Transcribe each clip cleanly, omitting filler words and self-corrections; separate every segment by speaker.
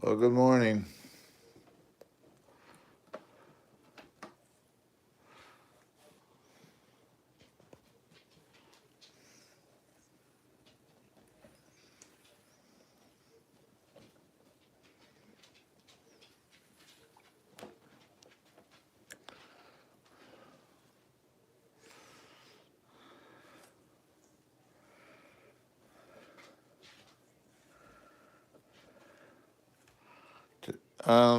Speaker 1: Well, good morning.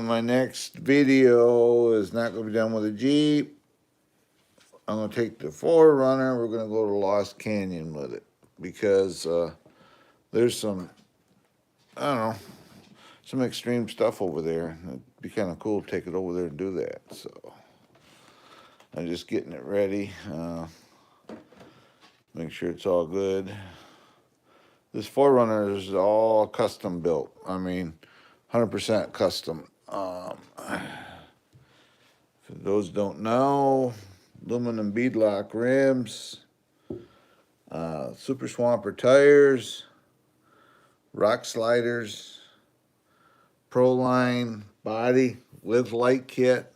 Speaker 1: My next video is not going to be done with a Jeep. I'm going to take the 4Runner. We're going to go to Lost Canyon with it because there's some, I don't know, some extreme stuff over there. It'd be kind of cool to take it over there and do that. So I'm just getting it ready. Make sure it's all good. This 4Runner is all custom built. I mean, 100% custom. For those don't know, aluminum beadlock rims, super swamper tires, rock sliders, Proline body with light kit,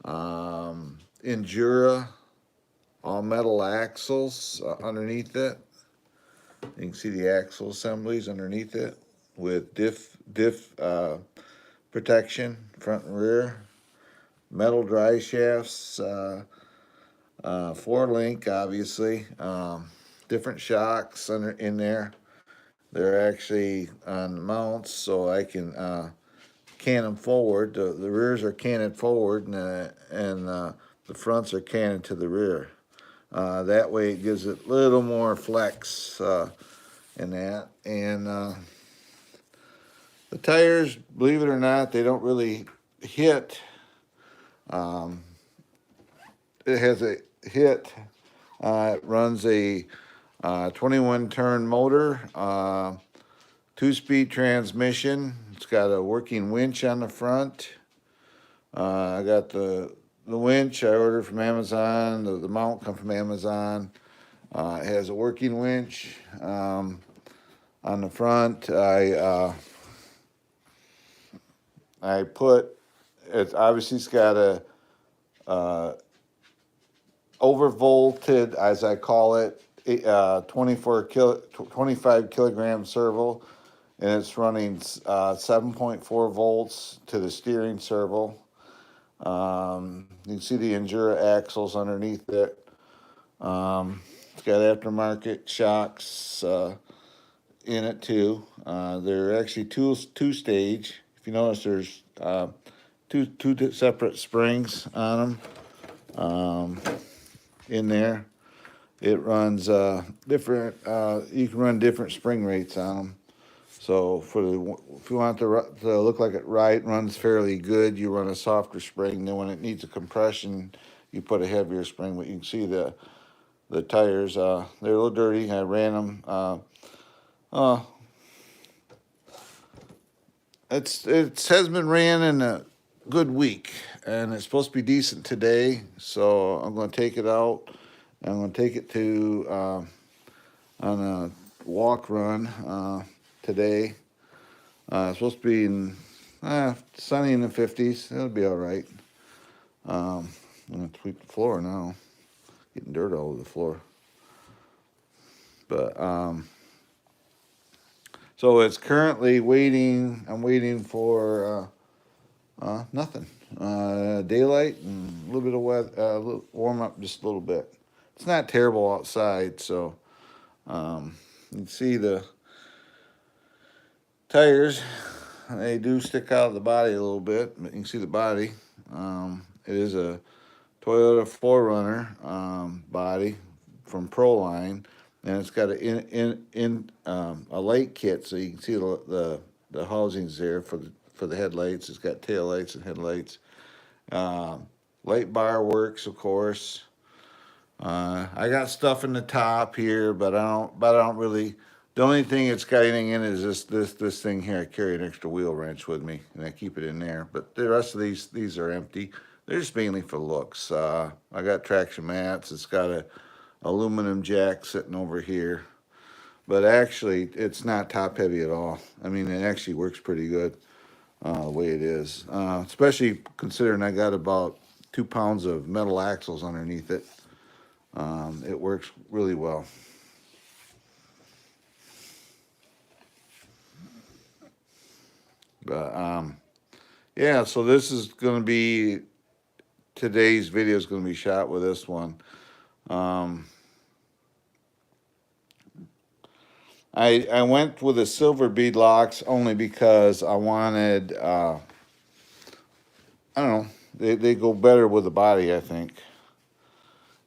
Speaker 1: Endura, all metal axles underneath it. You can see the axle assemblies underneath it with diff protection, front and rear. Metal dry shafts, 4-link, obviously. Different shocks in there. They're actually on the mounts, so I can can them forward. The rears are canted forward, and the fronts are canted to the rear. That way, it gives it a little more flex in that. And the tires, believe it or not, they don't really hit. It has a hit. It runs a 21 turn motor, 2-speed transmission. It's got a working winch on the front. I got the winch I ordered from Amazon. The mount come from Amazon. It has a working winch on the front. I put it's obviously it's got a overvolted, as I call it, 25 kilogram servo, and it's running 7.4 volts to the steering servo. You can see the Endura axles underneath it. It's got aftermarket shocks in it too. They're actually two stage. If you notice, there's two separate springs on them. In there, it runs different. You can run different spring rates on them. So if you want to look like it runs fairly good, you run a softer spring. Then when it needs a compression, you put a heavier spring. But you can see the tires. They're a little dirty. I ran them. It has been ran in a good week, and it's supposed to be decent today. So I'm going to take it out. I'm going to take it to on a walk run today. It's supposed to be sunny in the 50s. It'll be all right. I'm going to sweep the floor now. Getting dirt all over the floor. But so it's currently waiting. I'm waiting for nothing. Daylight and a little bit of weather, warm up just a little bit. It's not terrible outside, so you can see the tires. They do stick out of the body a little bit, but you can see the body. It is a Toyota 4Runner body from Proline, and it's got a light kit, so you can see the housings there for the headlights. It's got tail lights and headlights. Light bar works, of course. I got stuff in the top here, but I don't really. The only thing that's got anything in it is this thing here. I carry an extra wheel wrench with me, and I keep it in there. But the rest of these are empty. They're just mainly for looks. I got traction mats. It's got a aluminum jack sitting over here. but actually it's not top heavy at all. I mean, it actually works pretty good the way it is, especially considering I got about 2 pounds of metal axles underneath it. It works really well. But yeah, so this is going to be today's video is going to be shot with this one. I went with the silver bead locks only because I wanted I don't know, they go better with the body, I think.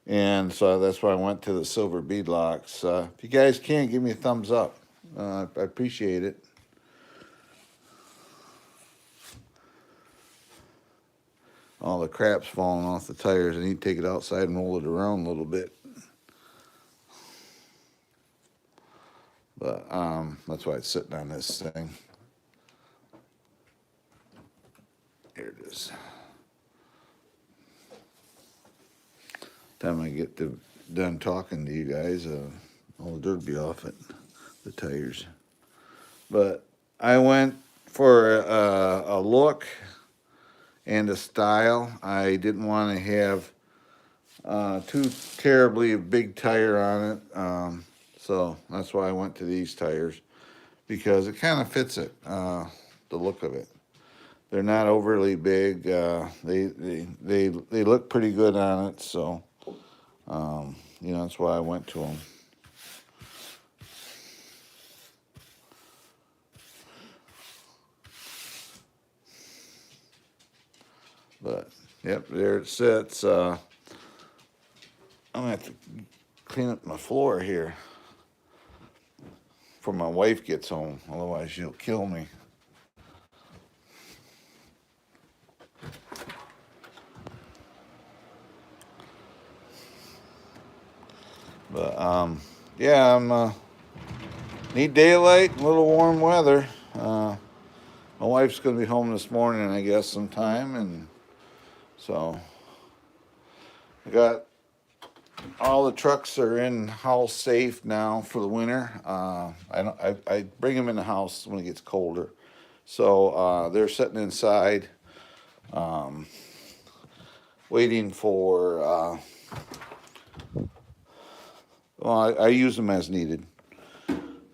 Speaker 1: And so that's why I went to the silver bead locks. If you guys can, give me a thumbs up. I appreciate it. All the crap's falling off the tires. I need to take it outside and roll it around a little bit. But that's why it's sitting on this thing. Here it is. Time I get done talking to you guys, all the dirt will be off it, the tires. But I went for a look and a style. I didn't want to have too terribly big tire on it, so that's why I went to these tires, because it kind of fits it, the look of it. They're not overly big. They look pretty good on it, so you know, that's why I went to them. But yep, there it sits. I'm gonna have to clean up my floor here before my wife gets home, otherwise she'll kill me. But yeah, I'm need daylight, a little warm weather. My wife's gonna be home this morning, I guess, sometime, and so I got all the trucks are in house safe now for the winter. I bring them in the house when it gets colder, so they're sitting inside, waiting for. Well, I use them as needed.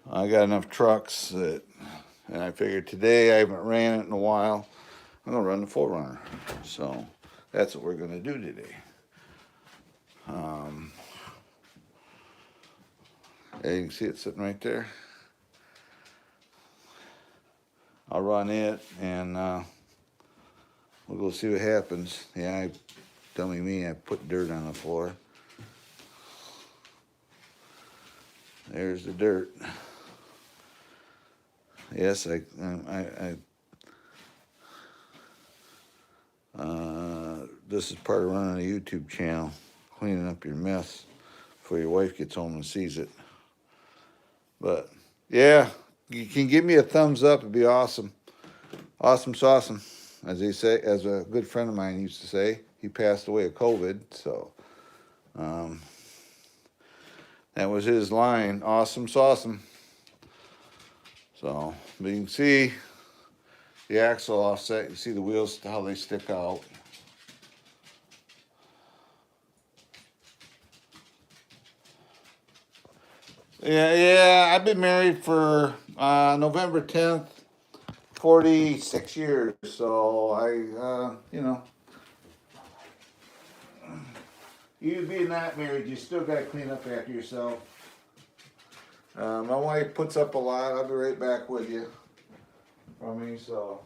Speaker 1: I got enough trucks that, and I figured today I haven't ran it in a while. I'm gonna run the 4Runner, so that's what we're gonna do today. Yeah, you can see it sitting right there. I'll run it, and we'll go see what happens. Yeah, dummy me, I put dirt on the floor. There's the dirt. Yes, this is part of running a YouTube channel, cleaning up your mess before your wife gets home and sees it. But yeah, you can give me a thumbs up. It'd be awesome. Awesome sauceum, as they say, as a good friend of mine used to say. He passed away of COVID, so that was his line. Awesome sauceum. So, but you can see the axle offset. You see the wheels, how they stick out. Yeah, I've been married for November 10th, 46 years. So you know, you being not married, you still got to clean up after yourself. My wife puts up a lot. I'll be right back with you from me, so.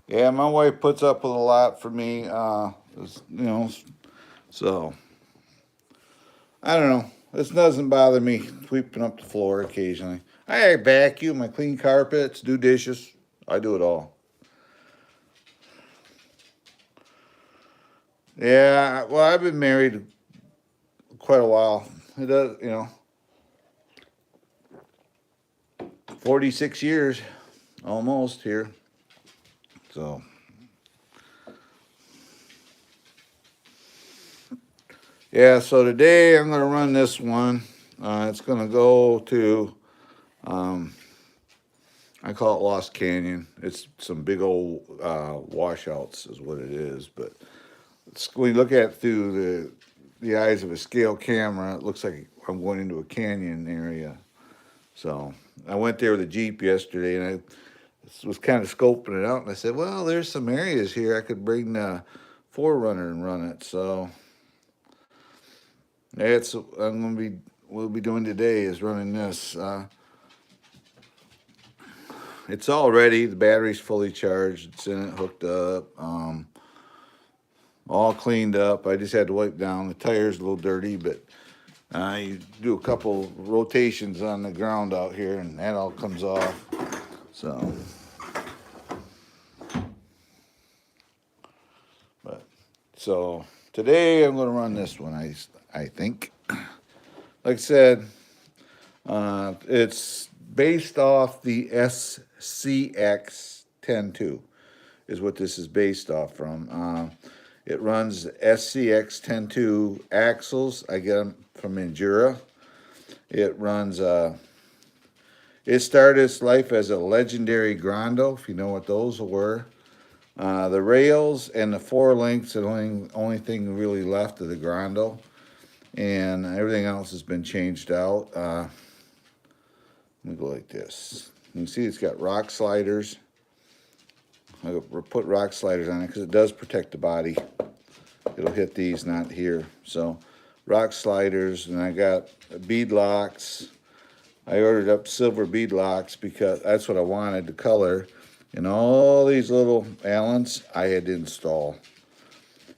Speaker 1: Yeah, my wife puts up with a lot for me, you know, so I don't know. This doesn't bother me sweeping up the floor occasionally. I vacuum, I clean carpets, do dishes. I do it all. Yeah, well, I've been married quite a while. It does, 46 years almost here. So, yeah, so today I'm going to run this one. It's going to go to, um, I call it Lost Canyon. It's some big old washouts, is what it is. But when you look at it through the eyes of a scale camera, it looks like I'm going into a canyon area. So I went there with a Jeep yesterday, and I was kind of scoping it out, and I said, well, there's some areas here I could bring the 4Runner and run it. So that's we'll be doing today is running this. It's all ready. The battery's fully charged. It's in it, hooked up, all cleaned up. I just had to wipe down. The tire's a little dirty, but you do a couple rotations on the ground out here, and that all comes off. So, so today I'm going to run this one. I think, like I said, it's based off the SCX 10.2 is what this is based off from. It runs SCX 10.2 axles. I get them from Endura. It runs. It started its life as a legendary Grando, if you know what those were. The rails and the four links are the only thing really left of the Grando, and everything else has been changed out. Let me go like this. You can see it's got rock sliders. I'll put rock sliders on it because it does protect the body. It'll hit these, not here. So rock sliders, and I got bead locks. I ordered up silver bead locks because that's what I wanted, the color. And all these little Allens I had to install.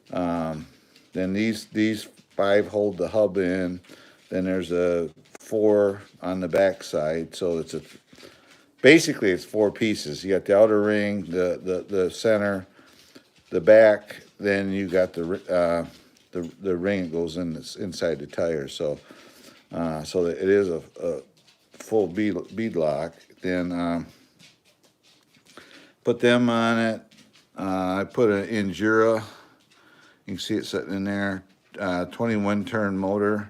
Speaker 1: Then these 5 hold the hub in. Then there's a 4 on the back side. So basically it's 4 pieces. You got the outer ring, the center, the back. Then you got the ring that goes in inside the tire. So so that it is a full bead lock. Then put them on it. I put an Endura. You can see it sitting in there. 21 turn motor.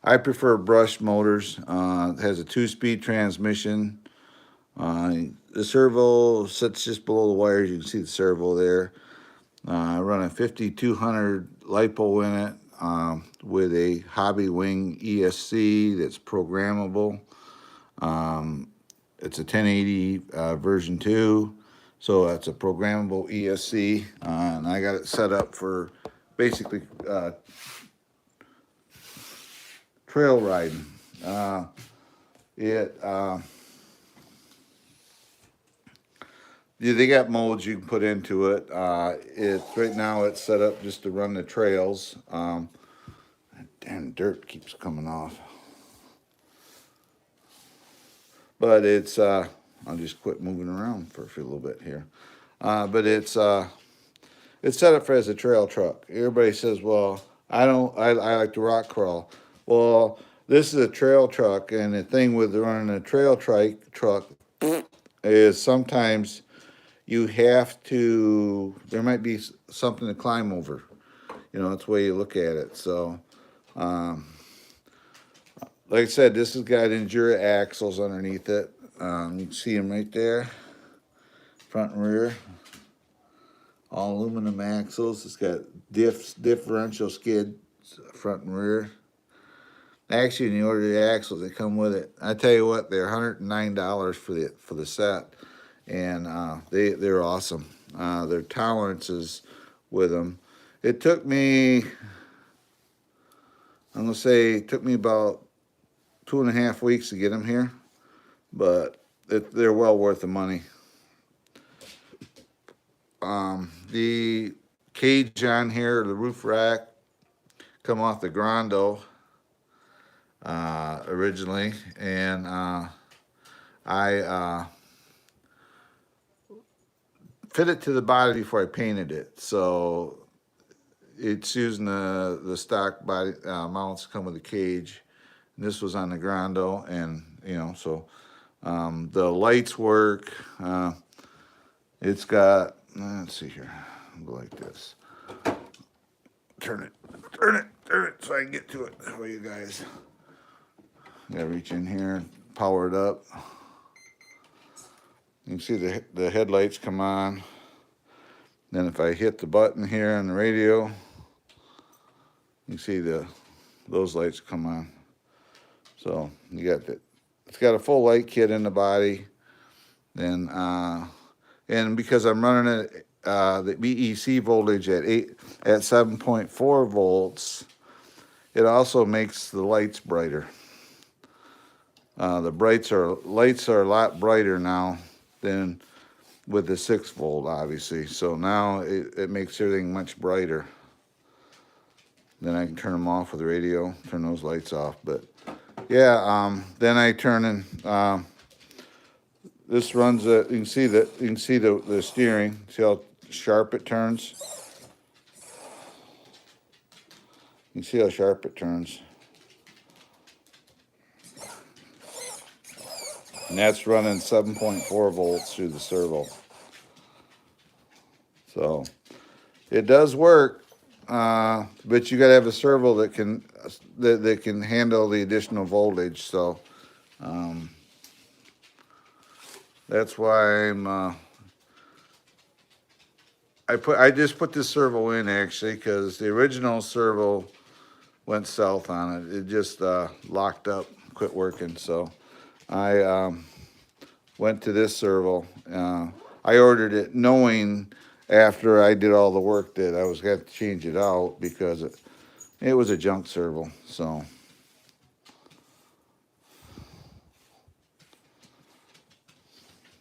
Speaker 1: I prefer brush motors. It has a 2-speed transmission. The servo sits just below the wires. You can see the servo there. I run a 5200 LiPo in it with a Hobby Wing ESC that's programmable. It's a 1080 version 2, so that's a programmable ESC, and I got it set up for basically trail riding. They got modes you can put into it. Right now it's set up just to run the trails. Damn dirt keeps coming off. But I'll just quit moving around for a little bit here. But it's set up for as a trail truck. Everybody says, well, I like to rock crawl. Well, this is a trail truck, and the thing with running a trail truck is sometimes you have to, there might be something to climb over. That's the way you look at it. So, like I said, this has got Endura axles underneath it. You can see them right there, front and rear. All aluminum axles. It's got differential skid, front and rear. Actually, when you order the axles, they come with it. I tell you what, they're $109 for the set, and they're awesome. Their tolerances with them. It took me, I'm gonna say, it took me about 2.5 weeks to get them here, but they're well worth the money. The cage on here, the roof rack, come off the Grando originally, and I fit it to the body before I painted it. So it's using the stock body mounts come with a cage. And this was on the Grando, and so the lights work. It's got, let's see here, go like this. Turn it, so I can get to it for you guys. Gotta reach in here, power it up. You can see the headlights come on. Then if I hit the button here on the radio, you can see those lights come on. So you got that. It's got a full light kit in the body. Then and because I'm running it the BEC voltage at 7.4 volts, it also makes the lights brighter. The lights are a lot brighter now than with the 6 volt, obviously. So now it makes everything much brighter. Then I can turn them off with the radio, turn those lights off. But yeah, then I turn in. This runs. You can see the steering. See how sharp it turns. You can see how sharp it turns. And that's running 7.4 volts through the servo. So it does work, but you got to have a servo that can handle the additional voltage. So that's why I just put this servo in actually because the original servo went south on it. It just locked up, quit working. So I went to this servo. I ordered it knowing after I did all the work that I was going to change it out because it was a junk servo. So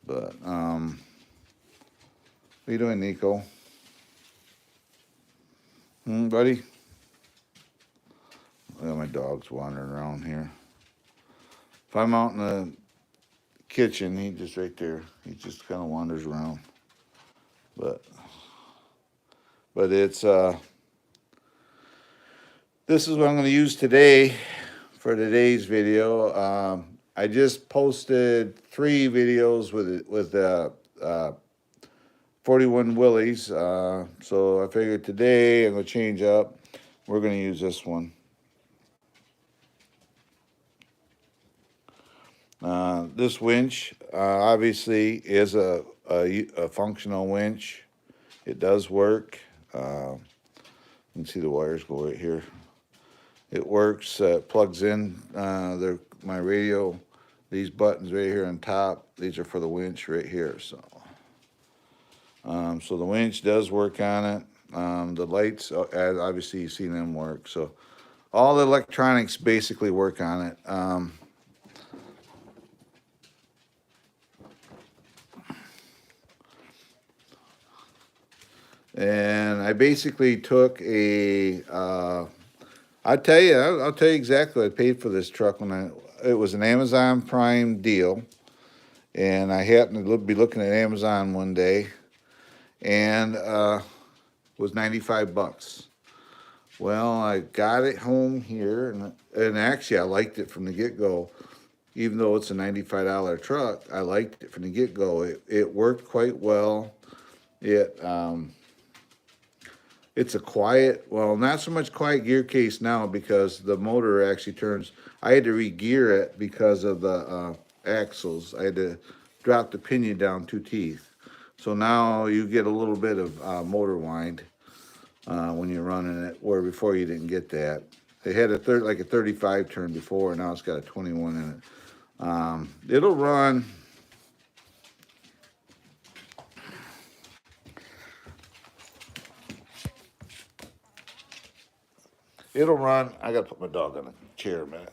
Speaker 1: but what are you doing, Nico? Buddy? Well, my dog's wandering around here. If I'm out in the kitchen, he's just right there. He just kind of wanders around. But it's this is what I'm going to use today for today's video. I just posted 3 videos with 41 Willies. So I figured today I'm going to change up. We're going to use this one. This winch obviously is a functional winch. It does work. You can see the wires go right here. It works. Plugs in my radio. These buttons right here on top. These are for the winch right here. So the winch does work on it. The lights, obviously you see them work. So all the electronics basically work on it. And I basically took I'll tell you exactly what I paid for this truck it was an Amazon Prime deal, and I happened to be looking at Amazon one day, and it was $95. Well, I got it home here, and actually I liked it from the get-go. Even though it's a $95 truck, I liked it from the get-go. It worked quite well. It's a quiet, well, not so much quiet gear case now because the motor actually turns. I had to re-gear it because of the axles. I had to drop the pinion down 2 teeth. So now you get a little bit of motor wind when you're running it, where before you didn't get that. It had like a 35 turn before, and now it's got a 21 in it. It'll run. I gotta put my dog on a chair a minute.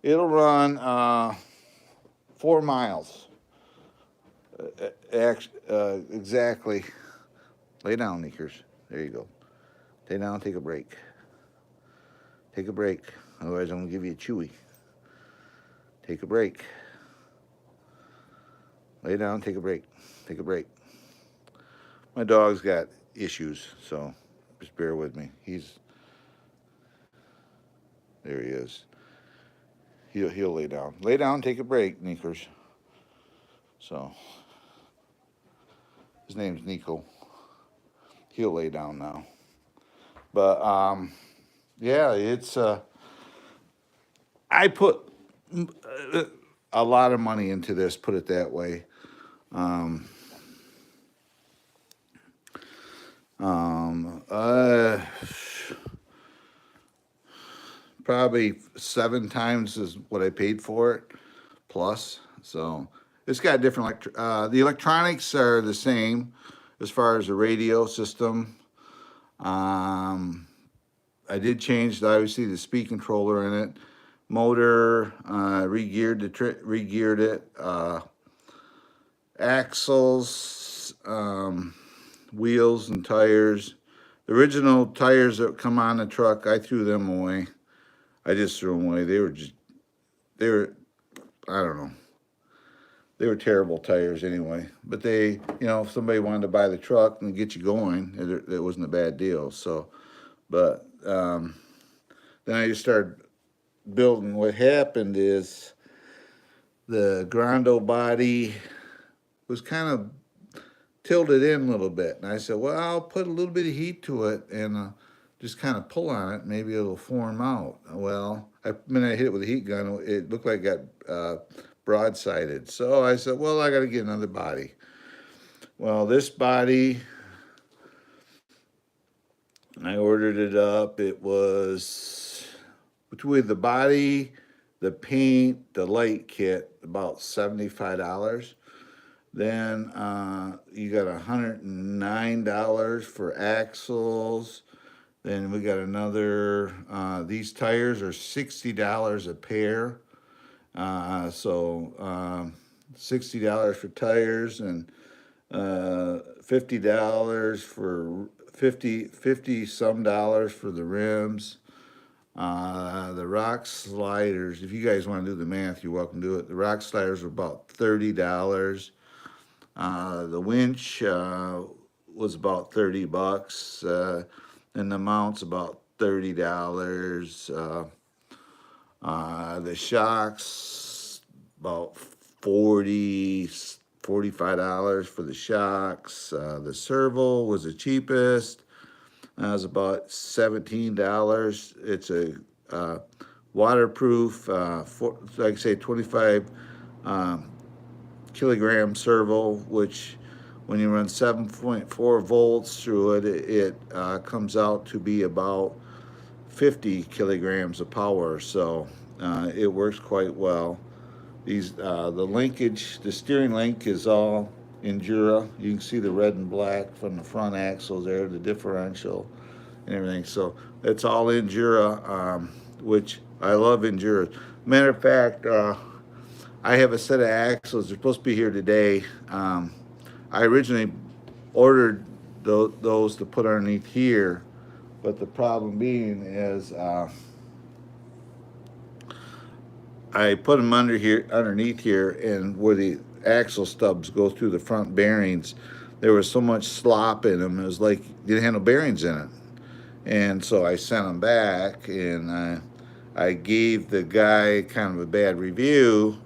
Speaker 1: It'll run 4 miles. Exactly. Lay down, Neekers. There you go. Lay down, take a break. Take a break. Otherwise, I'm gonna give you a chewy. Take a break. Lay down, take a break. Take a break. My dog's got issues, so just bear with me. There he is. He'll lay down. Lay down, take a break, Nickers. So his name's Nico. He'll lay down now. But yeah, it's I put a lot of money into this. Put it that way. Um, um, uh, Probably 7 times is what I paid for it, plus. So it's got different the electronics are the same as far as the radio system. I did change obviously the speed controller in it. Motor, regeared it. Axles, wheels and tires. The original tires that come on the truck, I threw them away. I just threw them away. They were, I don't know. They were terrible tires anyway. But if somebody wanted to buy the truck and get you going, it wasn't a bad deal. So, but then I just started building. What happened is the Grando body was kind of tilted in a little bit. And I said, well, I'll put a little bit of heat to it and just kind of pull on it. Maybe it'll form out. Well, I hit it with a heat gun, it looked like it got broadsided. So I said, well, I got to get another body. Well, this body, I ordered it up. It was between the body, the paint, the light kit, about $75. Then you got $109 for axles. Then we got another, these tires are $60 a pair. So $60 for tires and $50 for 50 some dollars for the rims. The rock sliders, if you guys want to do the math, you're welcome to do it. The rock sliders are about $30. The winch was about $30, and the mount's about $30. The shocks about $45 for the shocks. The servo was the cheapest. It was about $17. It's a waterproof, like I say, 25 kilogram servo, which when you run 7.4 volts through it, it comes out to be about 50 kilograms of power. So it works quite well. The linkage, the steering link is all Endura. You can see the red and black from the front axles there, the differential and everything. So it's all Endura, which I love Endura. Matter of fact, I have a set of axles. They're supposed to be here today. I originally ordered those to put underneath here, but the problem being is I put them underneath here, and where the axle stubs go through the front bearings, there was so much slop in them. It was like you didn't have no bearings in it. And so I sent them back, and I gave the guy kind of a bad review.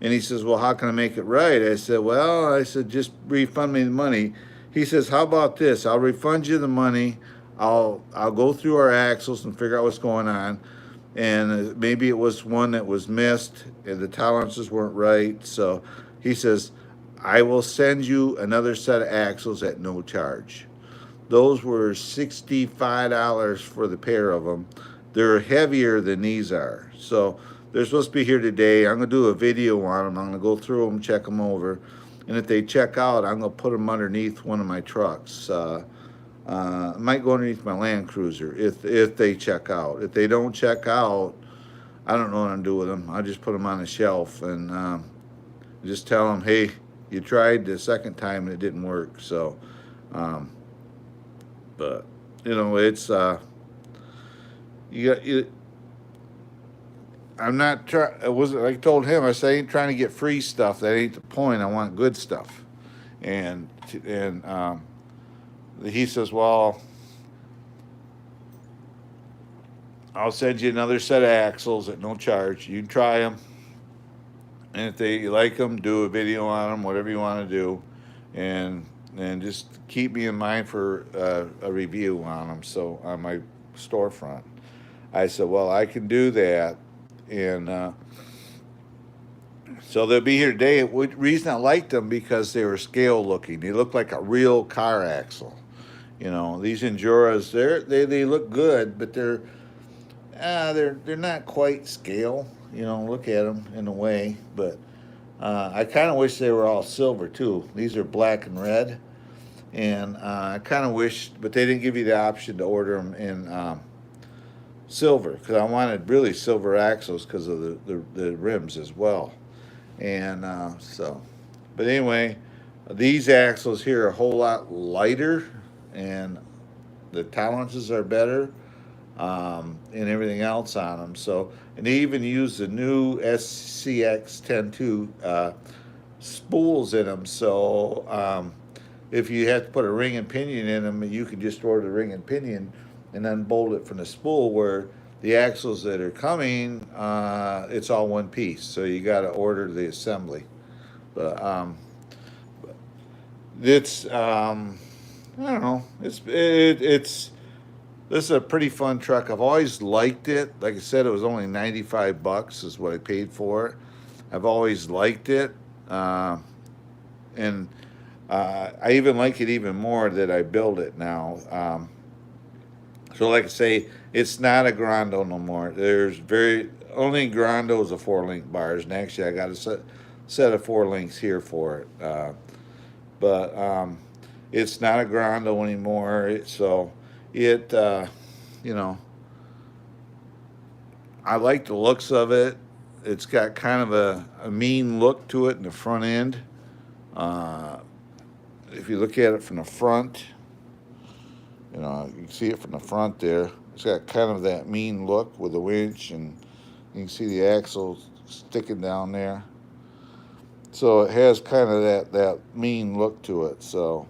Speaker 1: And he says, well, how can I make it right? I said, just refund me the money. He says, how about this? I'll refund you the money. I'll go through our axles and figure out what's going on. And maybe it was one that was missed and the tolerances weren't right. So he says, I will send you another set of axles at no charge. Those were $65 for the pair of them. They're heavier than these are. So they're supposed to be here today. I'm going to do a video on them. I'm going to go through them, check them over. And if they check out, I'm going to put them underneath one of my trucks. I might go underneath my Land Cruiser if they check out. If they don't check out, I don't know what I'm going to do with them. I'll just put them on the shelf and just tell them, hey, you tried the second time and it didn't work. So, but, it's, I'm not trying. It wasn't. I told him. I said, I ain't trying to get free stuff. That ain't the point. I want good stuff. And he says, well, I'll send you another set of axles at no charge. You can try them, and if you like them, do a video on them, whatever you want to do, and just keep me in mind for a review on them. So on my storefront, I said, well, I can do that, and so they'll be here today. The reason I liked them because they were scale looking. They looked like a real car axle. You know, these Enduras, they look good, but they're not quite scale. You know, look at them in a way, but I kind of wish they were all silver too. These are black and red, and I kind of wish, but they didn't give you the option to order them in silver because I wanted really silver axles because of the rims as well. And but anyway, these axles here are a whole lot lighter, and the tolerances are better, and everything else on them. So, and they even use the new SCX 10.2 spools in them. So, if you have to put a ring and pinion in them, you can just order the ring and pinion and then bolt it from the spool. Where the axles that are coming, it's all one piece. So you got to order the assembly. But it's I don't know. It's this is a pretty fun truck. I've always liked it. Like I said, it was only $95 is what I paid for it. I've always liked it, and I even like it even more that I build it now. So like I say, it's not a Grando no more. There's only Grando is a 4-link bars, and actually I got a set of 4 links here for it. But it's not a Grando anymore. So it, you know, I like the looks of it. It's got kind of a mean look to it in the front end. If you look at it from the front, you know, you can see it from the front there. It's got kind of that mean look with the winch, and you can see the axle sticking down there. So it has kind of that mean look to it. So,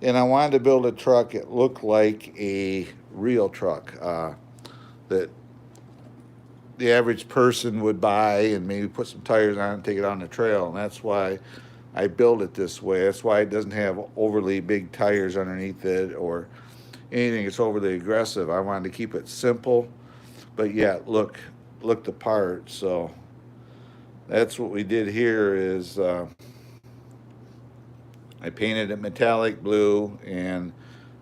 Speaker 1: and I wanted to build a truck that looked like a real truck that the average person would buy and maybe put some tires on and take it on the trail. And that's why I built it this way. That's why it doesn't have overly big tires underneath it or anything that's overly aggressive. I wanted to keep it simple, but yet look the part. So that's what we did here is I painted it metallic blue and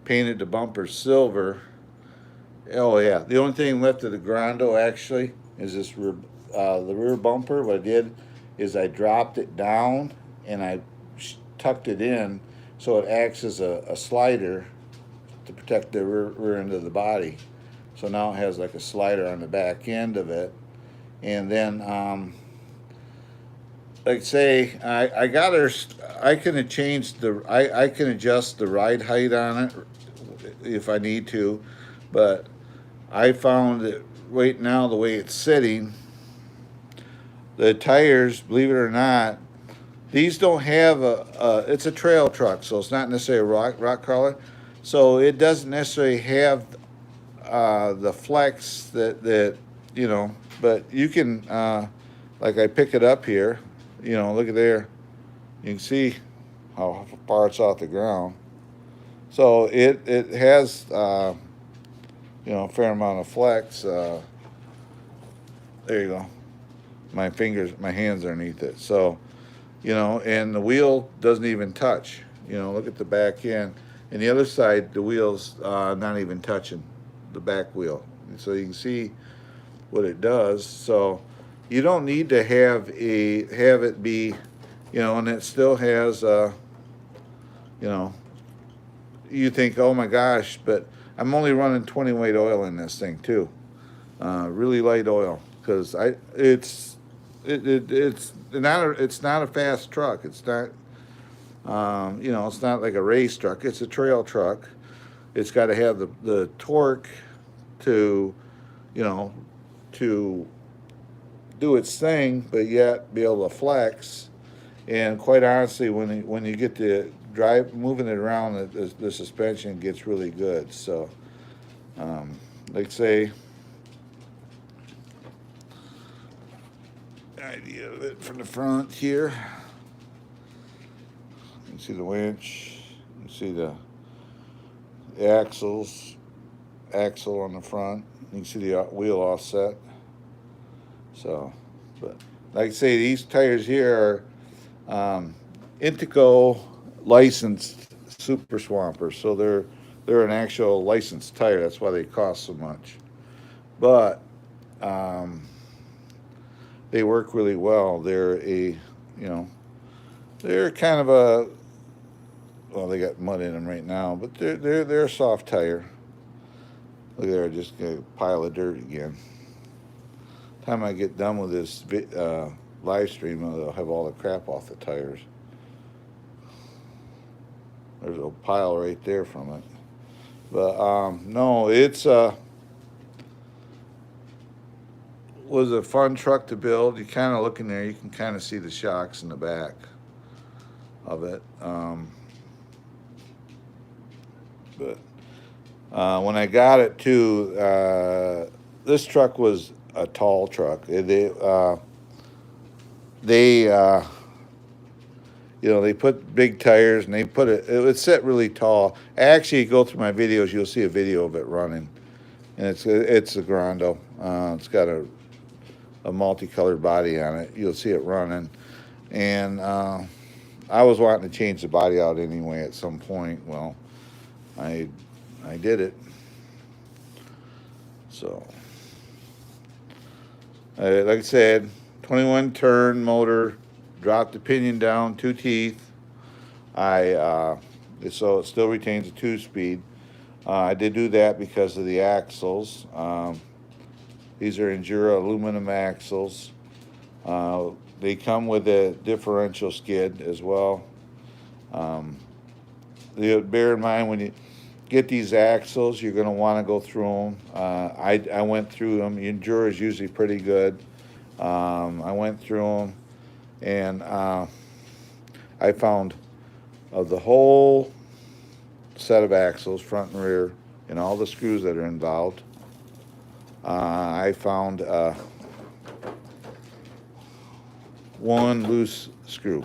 Speaker 1: painted the bumper silver. Oh yeah, the only thing left of the Grando actually is this the rear bumper. What I did is I dropped it down and I tucked it in so it acts as a slider to protect the rear end of the body. So now it has like a slider on the back end of it. And then like say I got her, I can adjust the ride height on it if I need to, but I found that right now the way it's sitting, the tires, believe it or not, these don't have it's a trail truck, so it's not necessarily a rock crawler, so it doesn't necessarily have the flex that you know, but you can like I pick it up here, you know, look at there, you can see how far it's off the ground. So it has you know, a fair amount of flex. There you go. My hands underneath it. So, you know, and the wheel doesn't even touch. You know, look at the back end. And the other side, the wheel's not even touching the back wheel. So you can see what it does. So you don't need to have it be, you know, and it still has, you know, you think, oh my gosh, but I'm only running 20 weight oil in this thing too. Really light oil because it's not a fast truck. It's not, you know, it's not like a race truck. It's a trail truck. It's got to have the torque to, you know, to do its thing, but yet be able to flex. And quite honestly, when you get to moving it around, the suspension gets really good. So, like say, idea of it from the front here. You can see the winch. You can see the axle on the front. You can see the wheel offset. So, but like I say, these tires here are Intego licensed Super Swampers, so they're an actual licensed tire. That's why they cost so much. But they work really well. They're kind of a, well, they got mud in them right now, but they're a soft tire. Look there, just a pile of dirt again. Time I get done with this live stream, I'll have all the crap off the tires. There's a pile right there from it. But no, it's was a fun truck to build. You kind of look in there, you can kind of see the shocks in the back of it. But when I got it too, this truck was a tall truck. They put big tires and they put it was set really tall. Actually, go through my videos, you'll see a video of it running, and it's a Grando. It's got a multicolored body on it. You'll see it running, and I was wanting to change the body out anyway at some point. Well, I did it. So, like I said, 21 turn motor, dropped the pinion down, 2 teeth. So it still retains a 2-speed. I did do that because of the axles. These are Endura aluminum axles. They come with a differential skid as well. Bear in mind when you get these axles, you're going to want to go through them. I went through them. Endura is usually pretty good. I went through them, and I found of the whole set of axles, front and rear, and all the screws that are involved, I found one loose screw.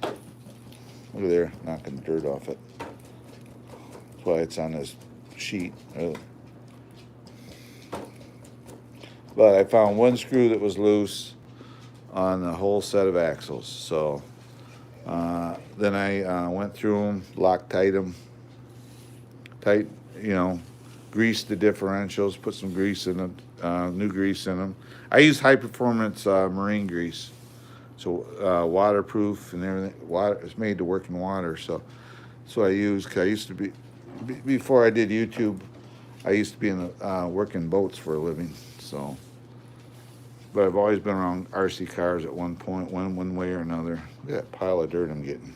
Speaker 1: Look at there, knocking the dirt off it. That's why it's on this sheet. But I found one screw that was loose on the whole set of axles. So then I went through them, Loctite them, greased the differentials, put some grease in them, new grease in them. I use high performance marine grease, so waterproof and everything. It's made to work in water, so that's what I use. Cause I used to be, before I did YouTube, I used to be working boats for a living. So, but I've always been around RC cars at one point, one way or another. Look at that pile of dirt I'm getting.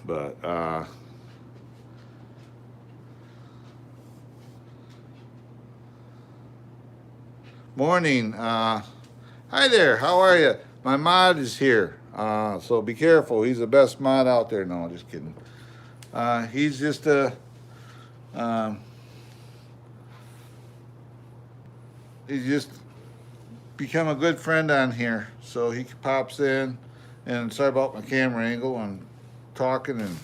Speaker 1: But morning. Hi there. How are you? My mod is here. So be careful. He's the best mod out there. No, just kidding. He's just he's just become a good friend on here. So he pops in, and sorry about my camera angle. I'm talking and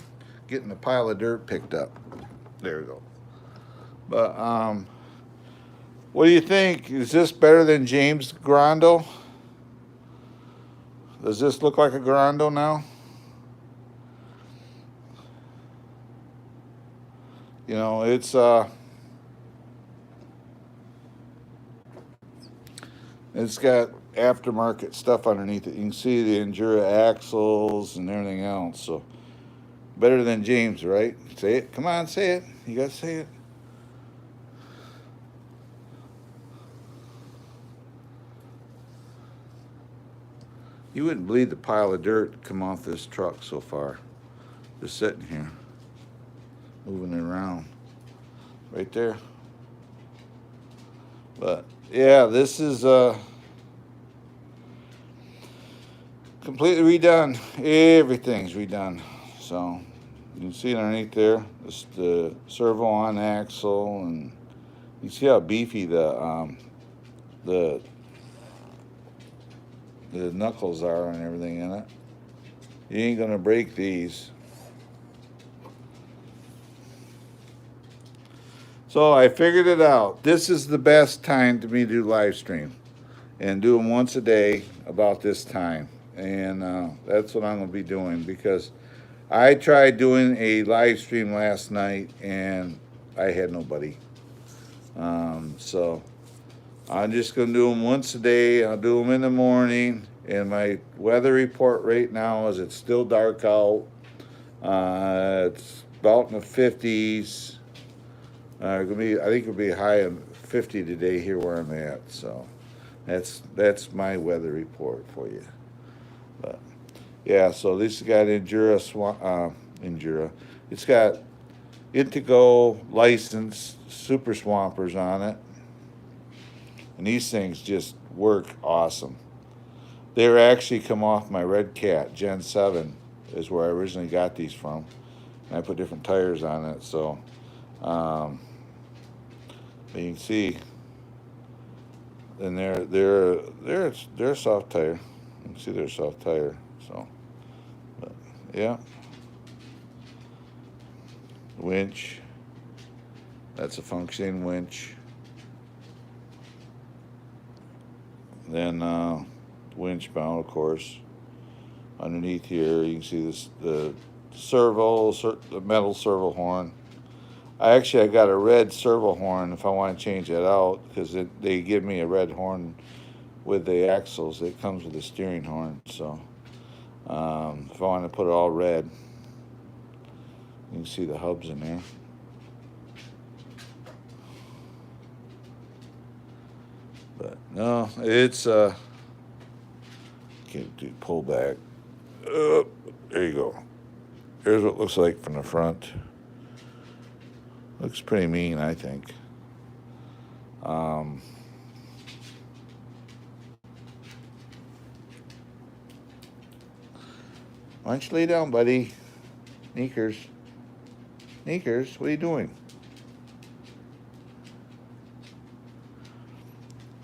Speaker 1: getting a pile of dirt picked up. There we go. But what do you think? Is this better than James' Grando? Does this look like a Grando now? You know, it's got aftermarket stuff underneath it. You can see the Endura axles and everything else. So better than James, right? Say it. Come on, say it. You gotta say it. You wouldn't believe the pile of dirt come off this truck so far. Just sitting here, moving it around. Right there. But yeah, this is completely redone. Everything's redone. So you can see underneath there, this the servo on axle, and you see how beefy the the knuckles are and everything in it. You ain't gonna break these. So I figured it out. This is the best time to me to do live stream, and do them once a day about this time. And that's what I'm gonna be doing, because I tried doing a live stream last night and I had nobody. So I'm just gonna do them once a day. I'll do them in the morning. And my weather report right now is it's still dark out. It's about in the 50s. I think it'll be a high of 50 today here where I'm at. So that's my weather report for you. But yeah, so this has got Endura. It's got Intego licensed super swampers on it, and these things just work awesome. They're actually come off my Red Cat Gen 7 is where I originally got these from, and I put different tires on it. So you can see, and they're a soft tire. You can see they're a soft tire. So, but, yeah. Winch. That's a functioning winch. Then winch mount, of course. Underneath here, you can see this the metal servo horn. I got a red servo horn if I want to change that out, because they give me a red horn with the axles. It comes with a steering horn. So if I want to put it all red, you can see the hubs in there. But no, it's can't do pull back. There you go. Here's what it looks like from the front. Looks pretty mean, I think. Why don't you lay down, buddy? Sneakers, what are you doing?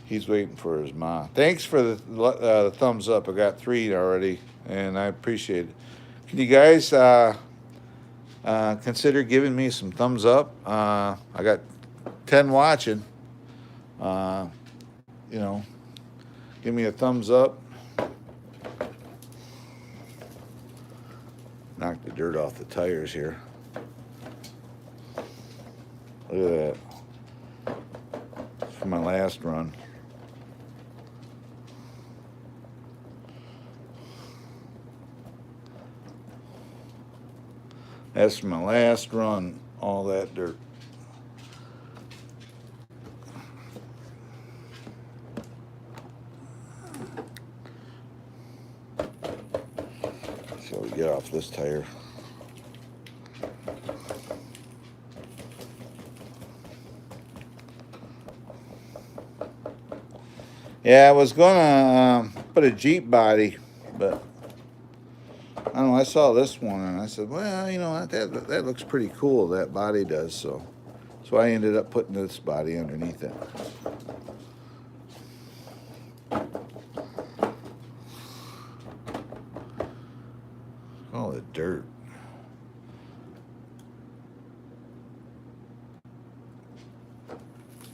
Speaker 1: He's waiting for his ma. Thanks for the thumbs up. I got 3 already, and I appreciate it. Can you guys consider giving me some thumbs up? I got 10 watching. Give me a thumbs up. Knock the dirt off the tires here. Look at that. From my last run. That's my last run, all that dirt. So we get off this tire. Yeah, I was gonna put a Jeep body, but I don't know, I saw this one and I said, well, that looks pretty cool, that body does. So I ended up putting this body underneath it. All the dirt.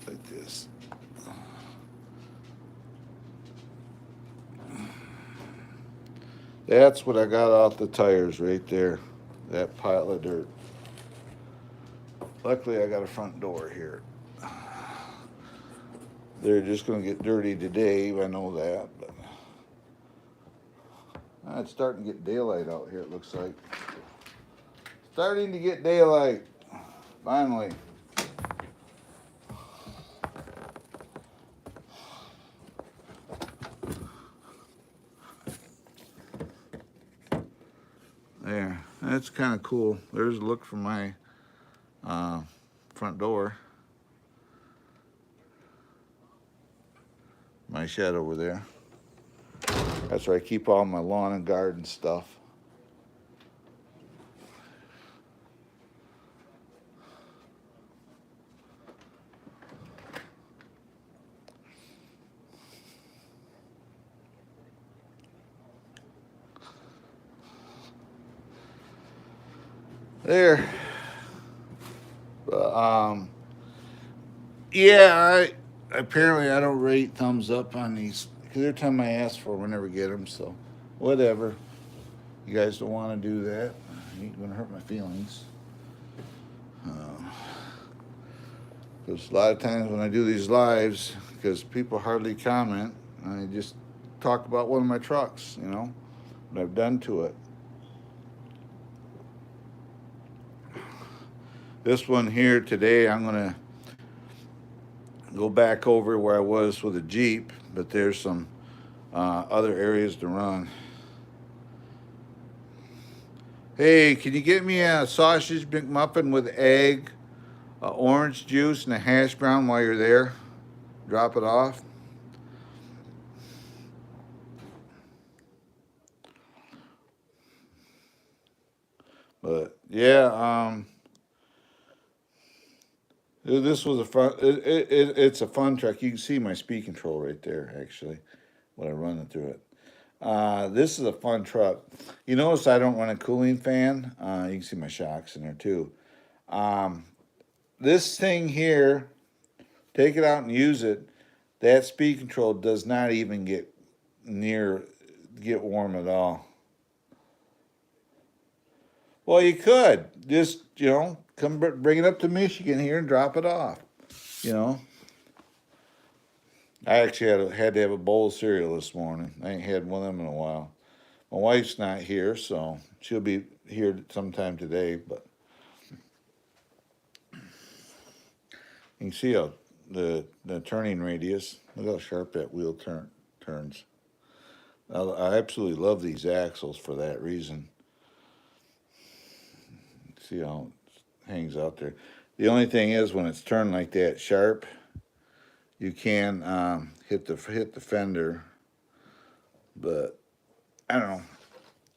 Speaker 1: Like this. That's what I got off the tires right there. That pile of dirt. Luckily, I got a front door here. They're just going to get dirty today, I know that. But it's starting to get daylight out here, it looks like. Starting to get daylight. Finally. There. That's kind of cool. There's a look from my front door. My shed over there. That's where I keep all my lawn and garden stuff. There. Um, yeah, apparently I don't rate thumbs up on these because every time I ask for them, I never get them. So, whatever. You guys don't want to do that. You ain't gonna hurt my feelings. Because a lot of times when I do these lives, because people hardly comment, I just talk about one of my trucks, you know, what I've done to it. This one here today, I'm gonna go back over where I was with a Jeep, but there's some other areas to run. Hey, can you get me a sausage McMuffin with egg, orange juice, and a hash brown while you're there? Drop it off. But yeah, this was a fun. It's a fun truck. You can see my speed control right there, actually, when I run it through it. This is a fun truck. You notice I don't run a cooling fan. You can see my shocks in there too. Um, this thing here, take it out and use it. That speed control does not even get warm at all. Well, you could just come bring it up to Michigan here and drop it off. You know, I actually had to have a bowl of cereal this morning. I ain't had one of them in a while. My wife's not here, so she'll be here sometime today. But you can see how the turning radius. Look how sharp that wheel turns. I absolutely love these axles for that reason. See how it hangs out there. The only thing is when it's turned like that sharp, you can hit the fender, but I don't know.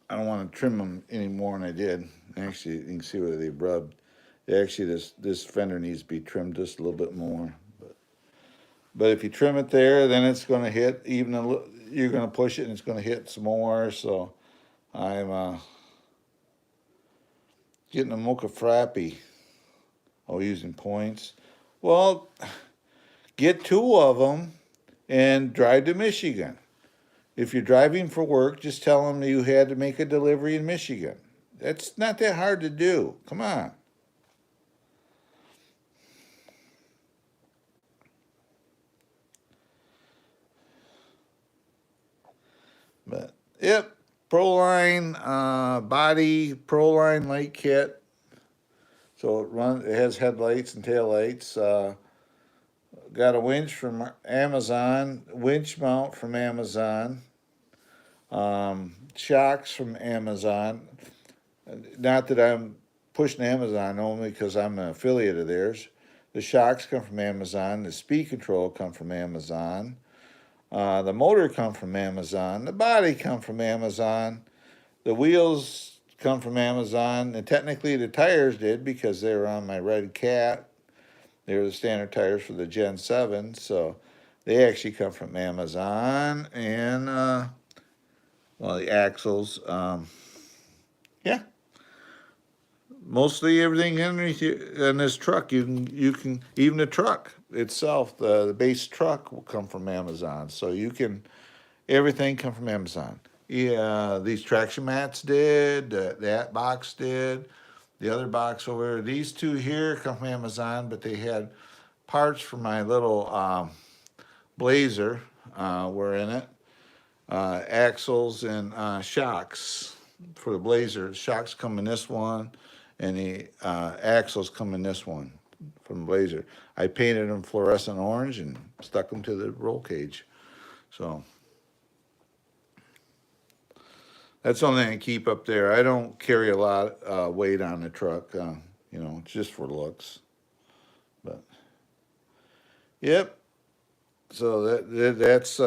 Speaker 1: I don't want to trim them any more than I did. Actually, you can see where they've rubbed. Actually, this fender needs to be trimmed just a little bit more. But if you trim it there, then it's going to hit even a little. You're going to push it, and it's going to hit some more. So I'm getting a mocha frappy. Oh, using points. Well, get two of them and drive to Michigan. If you're driving for work, just tell them you had to make a delivery in Michigan. That's not that hard to do. Come on. But yep, Proline body, Proline light kit. So it has headlights and taillights. Got a winch from Amazon, winch mount from Amazon, shocks from Amazon. Not that I'm pushing Amazon only because I'm an affiliate of theirs. The shocks come from Amazon. The speed control come from Amazon. The motor come from Amazon. The body come from Amazon. The wheels come from Amazon. And technically the tires did because they were on my Red Cat. They were the standard tires for the Gen 7. So they actually come from Amazon. And, the axles. Yeah. Mostly everything underneath in this truck, you can even the truck itself, the base truck will come from Amazon. So you can everything come from Amazon. Yeah, these traction mats did, that box did, the other box over there. These two here come from Amazon, but they had parts for my little Blazer were in it, axles and shocks for the Blazer. Shocks come in this one, and the axles come in this one from Blazer. I painted them fluorescent orange and stuck them to the roll cage. So that's the only thing I keep up there. I don't carry a lot weight on the truck. It's just for looks. But yep. So that's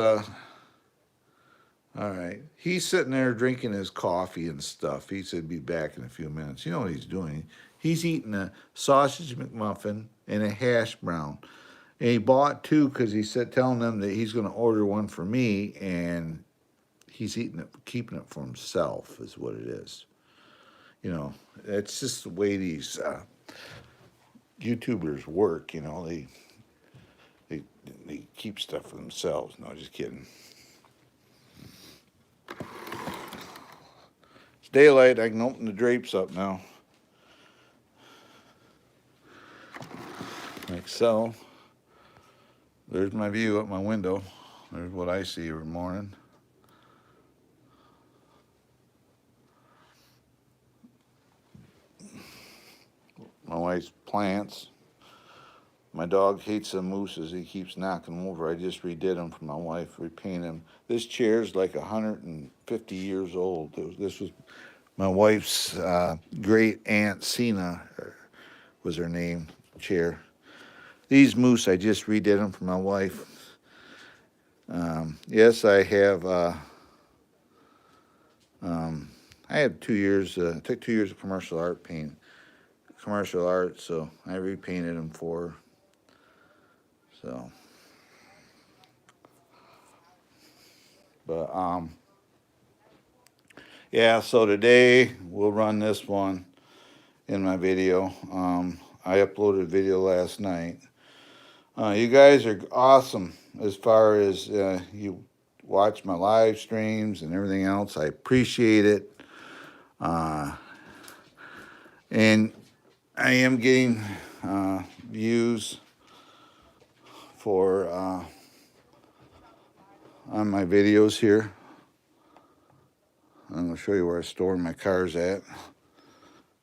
Speaker 1: All right. He's sitting there drinking his coffee and stuff. He said be back in a few minutes. You know what he's doing? He's eating a sausage McMuffin and a hash brown. And he bought two because he said telling them that he's going to order one for me, and he's eating it, keeping it for himself, is what it is. You know, it's just the way these YouTubers work. You know, they they keep stuff for themselves. No, just kidding. It's daylight. I can open the drapes up now, like so. There's my view up my window. There's what I see every morning. My wife's plants. My dog hates the mooses. He keeps knocking them over. I just redid them for my wife, repainted them. This chair's like 150 years old. This was my wife's great aunt Sina was her name, chair. These moose, I just redid them for my wife. Yes, I have. I had 2 years. Took 2 years of commercial art, so I repainted them for her. So, but yeah. So today we'll run this one in my video. I uploaded a video last night. You guys are awesome as far as you watch my live streams and everything else. I appreciate it. And I am getting views for on my videos here. I'm going to show you where I store my cars at.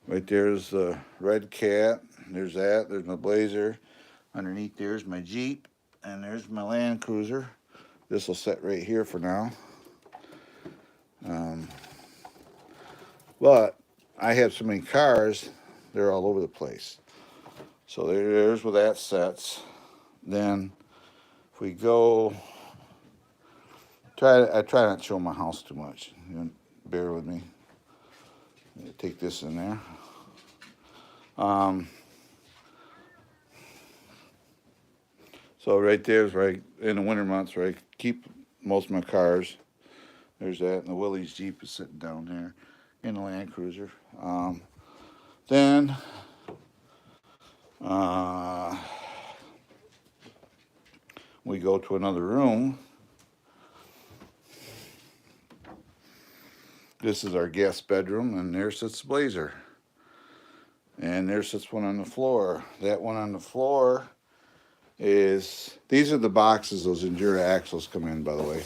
Speaker 1: Right there's the red cat. There's that. There's my Blazer. Underneath there's my Jeep. And there's my Land Cruiser. This will sit right here for now. But I have so many cars, they're all over the place. So there's where that sets. Then if we go, I try not to show my house too much. You bear with me. Take this in there. So right there's right in the winter months where I keep most of my cars. There's that, and the Willys Jeep is sitting down there in the Land Cruiser. Then we go to another room. This is our guest bedroom, and there sits the Blazer. And there sits one on the floor. That one on the floor is, these are the boxes those Endura axles come in, by the way.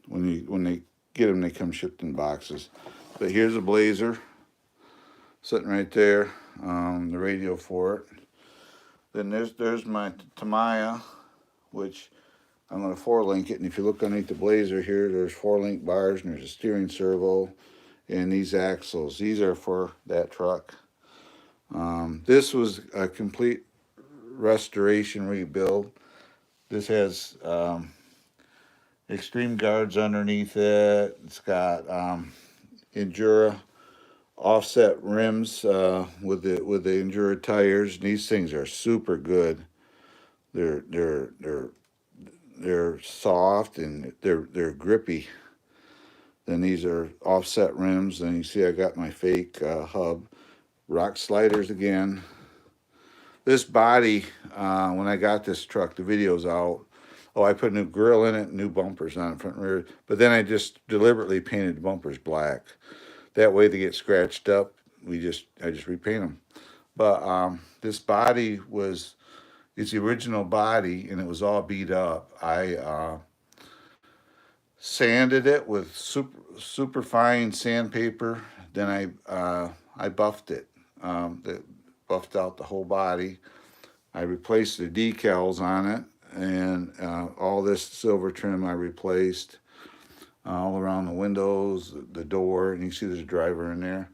Speaker 1: When they get them, they come shipped in boxes. But here's a Blazer sitting right there, the radio for it. Then there's my Tamiya, which I'm going to 4-link it. And if you look underneath the Blazer here, there's 4-link bars, and there's a steering servo, and these axles. These are for that truck. This was a complete restoration rebuild. This has extreme guards underneath it. It's got Endura offset rims with the Endura tires. And these things are super good. They're soft and they're grippy. Then these are offset rims. And you see I got my fake hub. Rock sliders again. This body, when I got this truck, the video's out. Oh, I put a new grill in it, new bumpers on it, front and rear. But then I just deliberately painted the bumpers black. That way they get scratched up. I just repaint them. But this body it's the original body, and it was all beat up. I sanded it with super fine sandpaper. Then I buffed it. Buffed out the whole body. I replaced the decals on it, and all this silver trim I replaced all around the windows, the door, and you see there's a driver in there.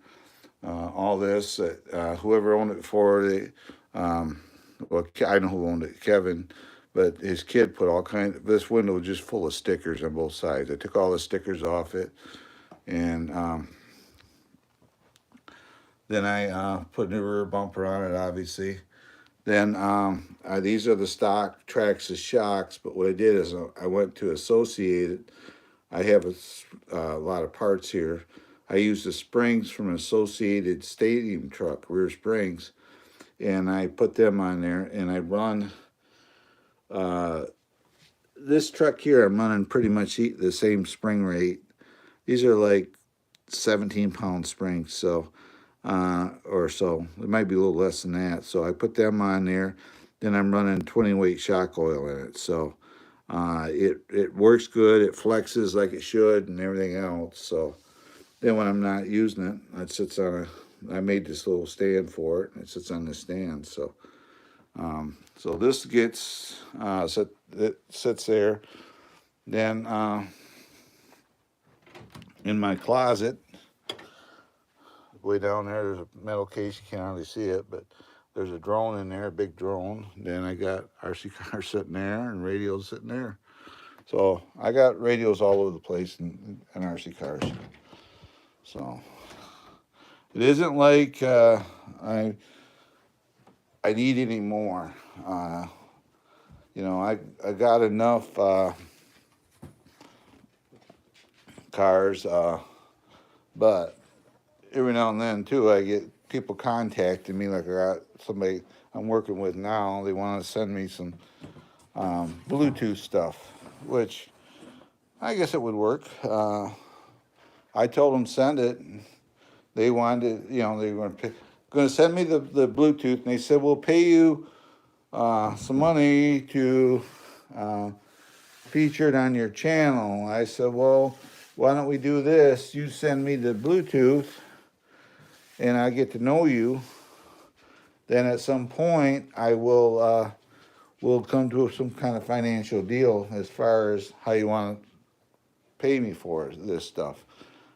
Speaker 1: All this, whoever owned it before, well, I know who owned it, Kevin, But his kid put all kinds. This window was just full of stickers on both sides. I took all the stickers off it, and then I put a new rear bumper on it, obviously. Then these are the stock Traxxas shocks, but what I did is I went to Associated. I have a lot of parts here. I used the springs from an Associated Stadium truck, rear springs, and I put them on there, and I run this truck here. I'm running pretty much the same spring rate. These are like 17-pound springs, so or so. It might be a little less than that. So I put them on there. Then I'm running 20-weight shock oil in it. So it works good. It flexes like it should and everything else. So then when I'm not using it, it sits on I made this little stand for it. And it sits on the stand. So so this gets it sits there. Then in my closet, way down there, there's a metal case. You can't hardly see it, but there's a drone in there, a big drone. Then I got RC cars sitting there and radios sitting there. So I got radios all over the place in RC cars. So it isn't like I need any more. You know, I got enough cars, but every now and then too, I get people contacting me. Like I got somebody I'm working with now. They want to send me some Bluetooth stuff, which I guess it would work. I told them send it. They wanted, you know, they were going to send me the Bluetooth, and they said we'll pay you some money to feature it on your channel. I said, well, why don't we do this? You send me the Bluetooth, and I get to know you. Then at some point, I will come to some kind of financial deal as far as how you want to pay me for this stuff.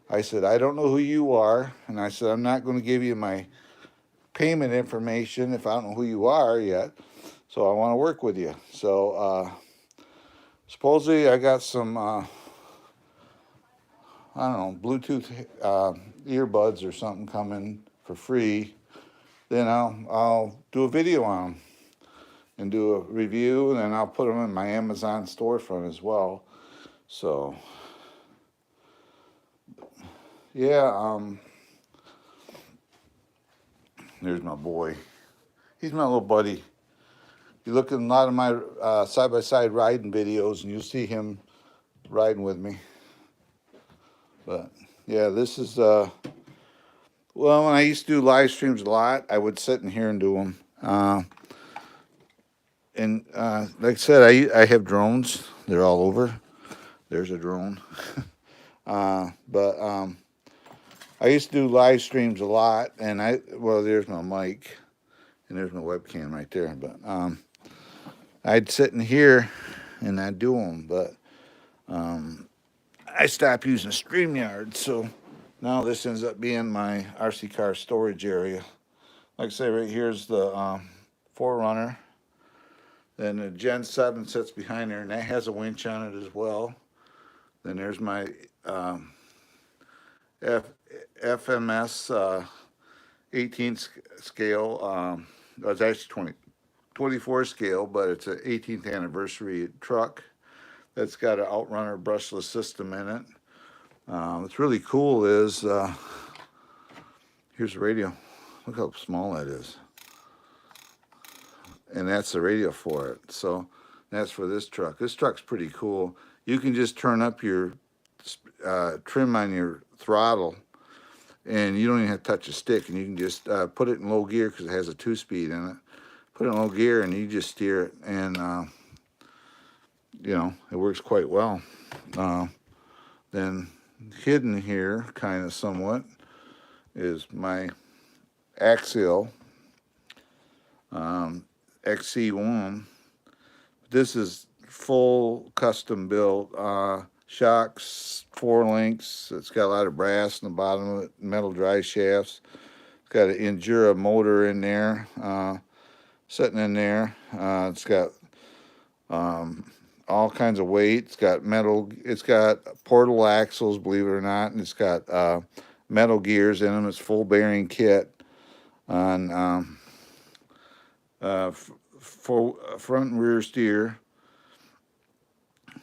Speaker 1: I said, I don't know who you are, and I said, I'm not going to give you my payment information if I don't know who you are yet. So I want to work with you. So supposedly I got some, I don't know, Bluetooth earbuds or something coming for free. Then I'll do a video on them and do a review, and then I'll put them in my Amazon storefront as well. So yeah, there's my boy. He's my little buddy. You look at a lot of my side-by-side riding videos, and you'll see him riding with me. But yeah, this is well, when I used to do live streams a lot, I would sit in here and do them. And like I said, I have drones. They're all over. There's a drone. But I used to do live streams a lot, and well, there's my mic, and there's my webcam right there. But I'd sit in here, and I'd do them. But I stopped using StreamYard, so now this ends up being my RC car storage area. Like I say, right here's the 4Runner. Then the Gen 7 sits behind there, and that has a winch on it as well. Then there's my FMS 18 scale. It's actually 24 scale, but it's an 18th anniversary truck that's got an Outrunner brushless system in it. What's really cool is here's the radio. Look how small that is. And that's the radio for it. So that's for this truck. This truck's pretty cool. You can just turn up your trim on your throttle, and you don't even have to touch a stick, and you can just put it in low gear because it has a 2-speed in it. Put it in low gear, and you just steer it, and you know, it works quite well. Then hidden here, kind of somewhat, is my Axial XC1. This is full custom built shocks, 4 links. It's got a lot of brass in the bottom of it, metal drive shafts. It's got an Endura motor in there, sitting in there. It's got Um, all kinds of weight. It's got metal. It's got portal axles, believe it or not, and it's got metal gears in them. It's full bearing kit on for front and rear steer.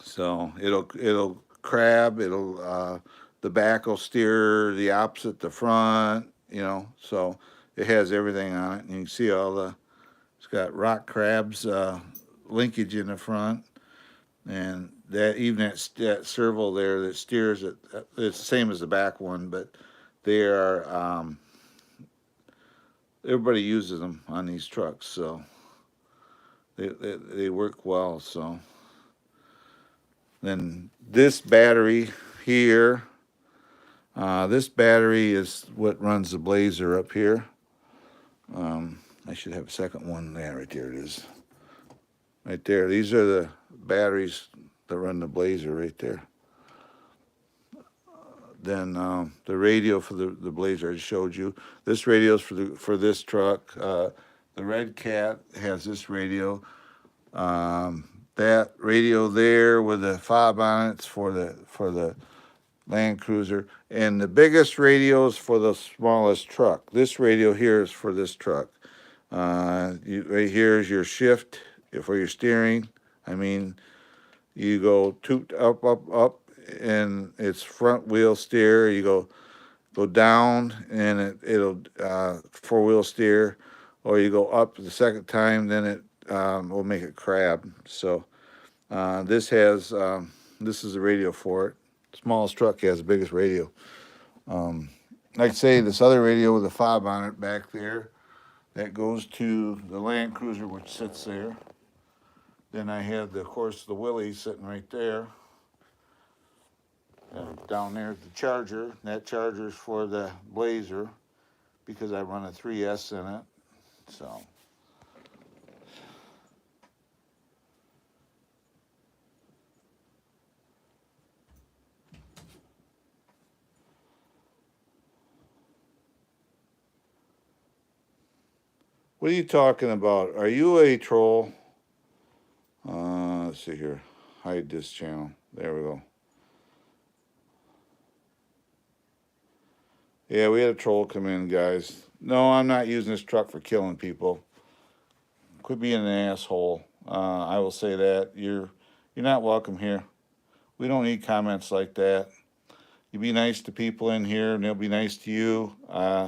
Speaker 1: So it'll crab. It'll the back will steer the opposite the front. You know, so it has everything on it, and you can see all the. It's got rock crabs linkage in the front, and that even that servo there that steers it. It's the same as the back one, but they are everybody uses them on these trucks, so they work well. So then this battery here, this battery is what runs the Blazer up here. I should have a second one there. Right there it is. Right there. These are the batteries that run the Blazer right there. Then the radio for the Blazer I showed you. This radio is for this truck. The Red Cat has this radio. That radio there with the fob on it's for the Land Cruiser, and the biggest radio is for the smallest truck. This radio here is for this truck. Right here is your shift for your steering. I mean, you go toot up, up, up, and it's front wheel steer. You go down, and it'll four wheel steer, or you go up the second time, then it will make it crab. So this has this is the radio for it. Smallest truck has the biggest radio. Like I say, this other radio with a fob on it back there, that goes to the Land Cruiser, which sits there. Then I have, of course, the Willys sitting right there. Down there, the charger. That charger is for the Blazer because I run a 3S in it. So. What are you talking about? Are you a troll? Let's see here. Hide this channel. There we go. Yeah, we had a troll come in, guys. No, I'm not using this truck for killing people. Quit being an asshole. I will say that. You're not welcome here. We don't need comments like that. You be nice to people in here, and they'll be nice to you. I'm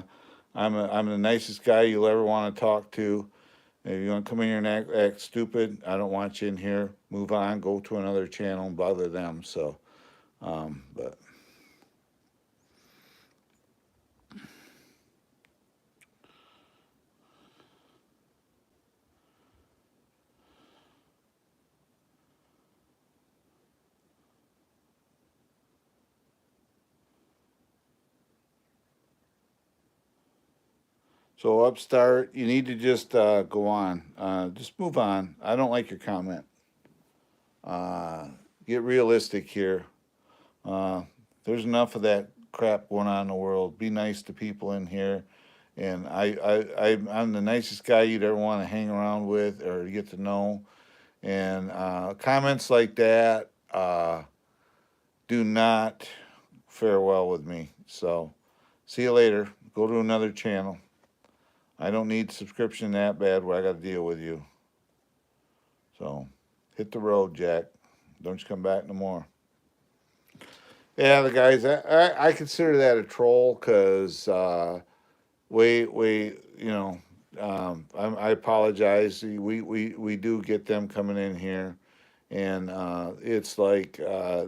Speaker 1: the nicest guy you'll ever want to talk to. If you want to come in here and act stupid, I don't want you in here. Move on, go to another channel and bother them. So, but so upstart, you need to just go on. Just move on. I don't like your comment. Get realistic here. Uh, there's enough of that crap going on in the world. Be nice to people in here. And I'm the nicest guy you'd ever want to hang around with or get to know. And comments like that do not fare well with me. So, see you later. Go to another channel. I don't need subscription that bad where I got to deal with you. So, hit the road, Jack. Don't you come back no more. Yeah, the guys, I consider that a troll because you know, I apologize. We do get them coming in here, and it's like I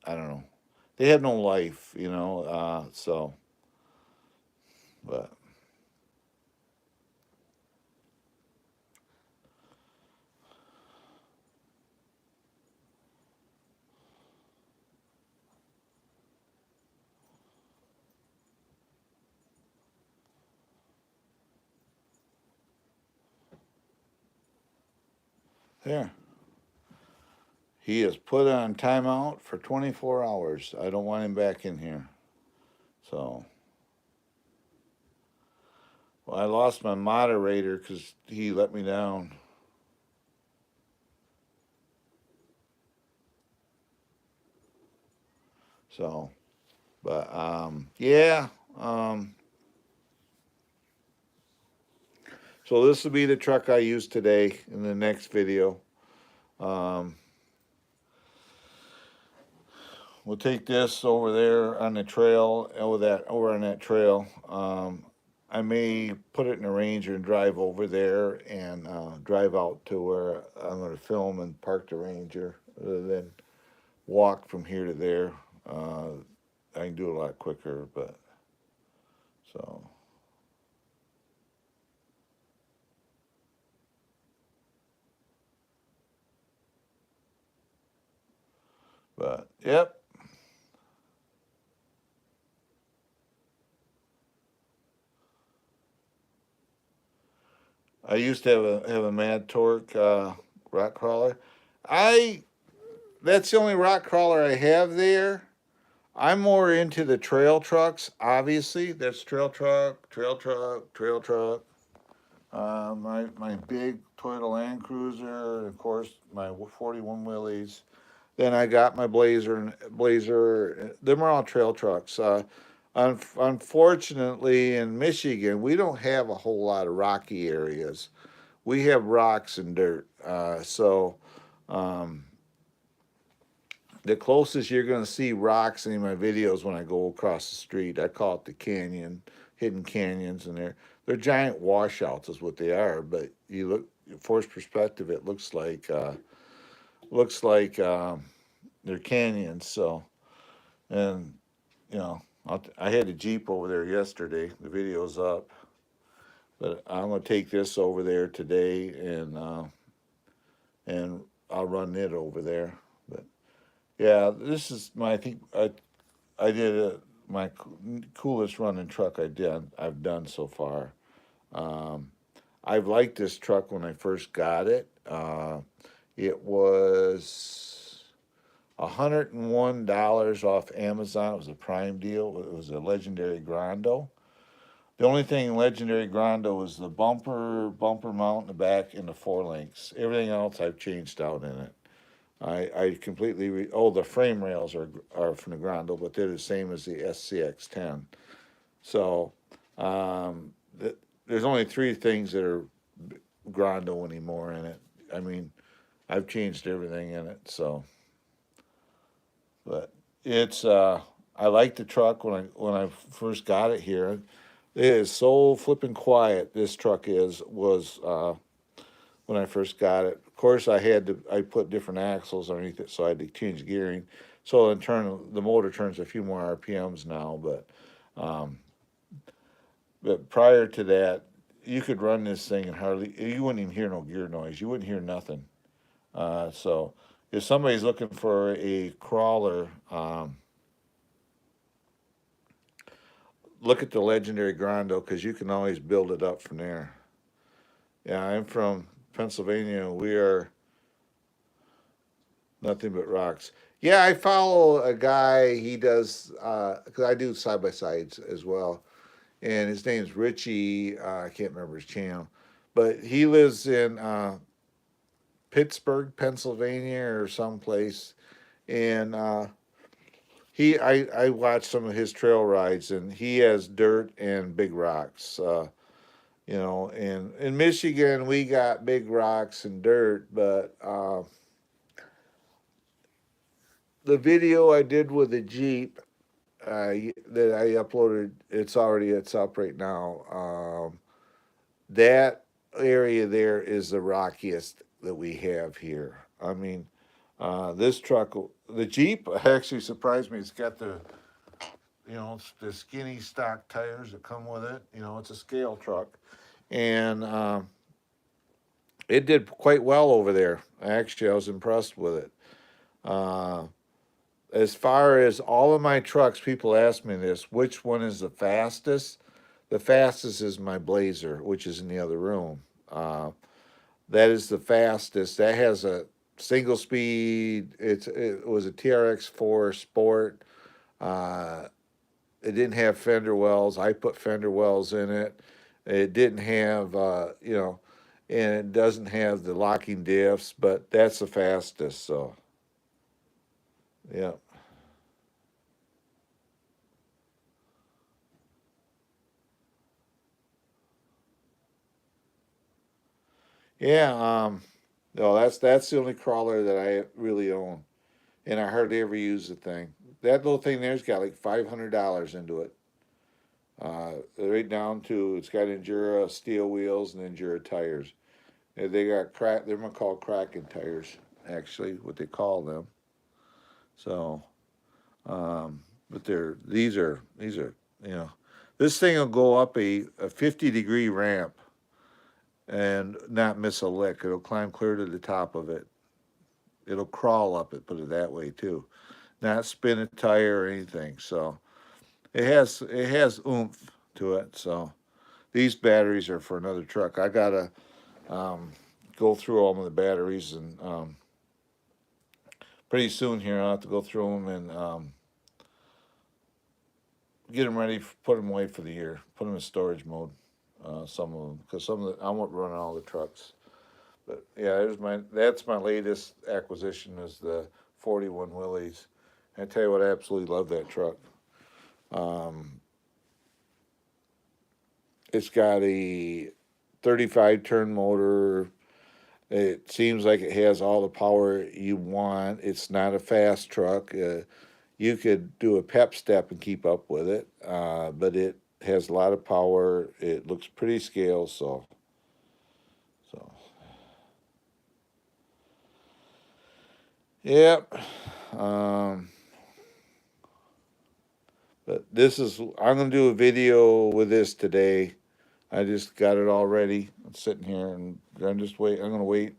Speaker 1: don't know, they have no life, you know. So, but there. He is put on timeout for 24 hours. I don't want him back in here. So, well, I lost my moderator because he let me down. So, but yeah. So this will be the truck I use today in the next video. Um, we'll take this over there on the trail, over on that trail. I may put it in a Ranger and drive over there and drive out to where I'm going to film and park the Ranger, rather than walk from here to there. Uh, I can do it a lot quicker, but so. But yep, I used to have a Mad Torque rock crawler. I That's the only rock crawler I have there. I'm more into the trail trucks. Obviously, that's trail truck, trail truck, trail truck. My big Toyota Land Cruiser, of course, my 41 Willys. Then I got my Blazer. Them are all trail trucks. Unfortunately, in Michigan, we don't have a whole lot of rocky areas. We have rocks and dirt. Um, the closest you're going to see rocks in my videos when I go across the street, I call it the canyon, hidden canyons, and they're giant washouts, is what they are. But you look, forced perspective, it looks like they're canyons. So, and you know, I had a Jeep over there yesterday. The video's up, but I'm gonna take this over there today, and I'll run it over there. But yeah, this is my I did my coolest running truck I've done so far. Um, I've liked this truck when I first got it. It was $101 off Amazon. It was a prime deal. It was a legendary Grando. The only thing legendary Grando was the bumper mount in the back, and the four links. Everything else I've changed out in it. I completely the frame rails are from the Grando, but they're the same as the SCX10. So there's only three things that are Grando anymore in it. I mean, I've changed everything in it. So, but it's I like the truck when I first got it here. It is so flipping quiet. This truck was when I first got it. Of course, I put different axles underneath it, so I had to change gearing. So in turn, the motor turns a few more RPMs now. Um, but prior to that, you could run this thing and you wouldn't even hear no gear noise. You wouldn't hear nothing. So if somebody's looking for a crawler, look at the legendary Grando, because you can always build it up from there. Yeah, I'm from Pennsylvania. We are nothing but rocks. Yeah, I follow a guy. He does because I do side by sides as well, and his name's Richie. I can't remember his channel, but he lives in Pittsburgh, Pennsylvania, or someplace. And I watched some of his trail rides, and he has dirt and big rocks. And in Michigan we got big rocks and dirt, but the video I did with the Jeep that I uploaded, it's up right now. That area there is the rockiest that we have here. I mean, this truck, the Jeep, actually surprised me. It's got the skinny stock tires that come with it. It's a scale truck, and it did quite well over there. Actually, I was impressed with it. Uh, as far as all of my trucks, people ask me this: which one is the fastest? The fastest is my Blazer, which is in the other room. That is the fastest. That has a single speed. It was a TRX4 Sport. Uh, it didn't have fender wells. I put fender wells in it. It didn't have and it doesn't have the locking diffs, but that's the fastest. So yeah. Yeah. No, that's the only crawler that I really own, and I hardly ever use the thing. That little thing there's got like $500 into it. Right down to it's got Endura steel wheels and Endura tires. And they got crack. They're called Kraken tires, actually, what they call them. So, um, but these are you know, this thing will go up a 50-degree ramp and not miss a lick. It'll climb clear to the top of it. It'll crawl up it, put it that way too. Not spin a tire or anything. So it has oomph to it. So these batteries are for another truck. I gotta um, go through all of the batteries and pretty soon here I'll have to go through them and get them ready, put them away for the year, put them in storage mode. Some of them because some of the I won't run all the trucks. But yeah, that's my latest acquisition is the 41 Willys. I tell you what, I absolutely love that truck. Um, it's got a 35 turn motor. It seems like it has all the power you want. It's not a fast truck. You could do a pep step and keep up with it, but it has a lot of power. It looks pretty scale, so yep. Um, but this is I'm gonna do a video with this today. I just got it all ready. I'm sitting here and I'm gonna wait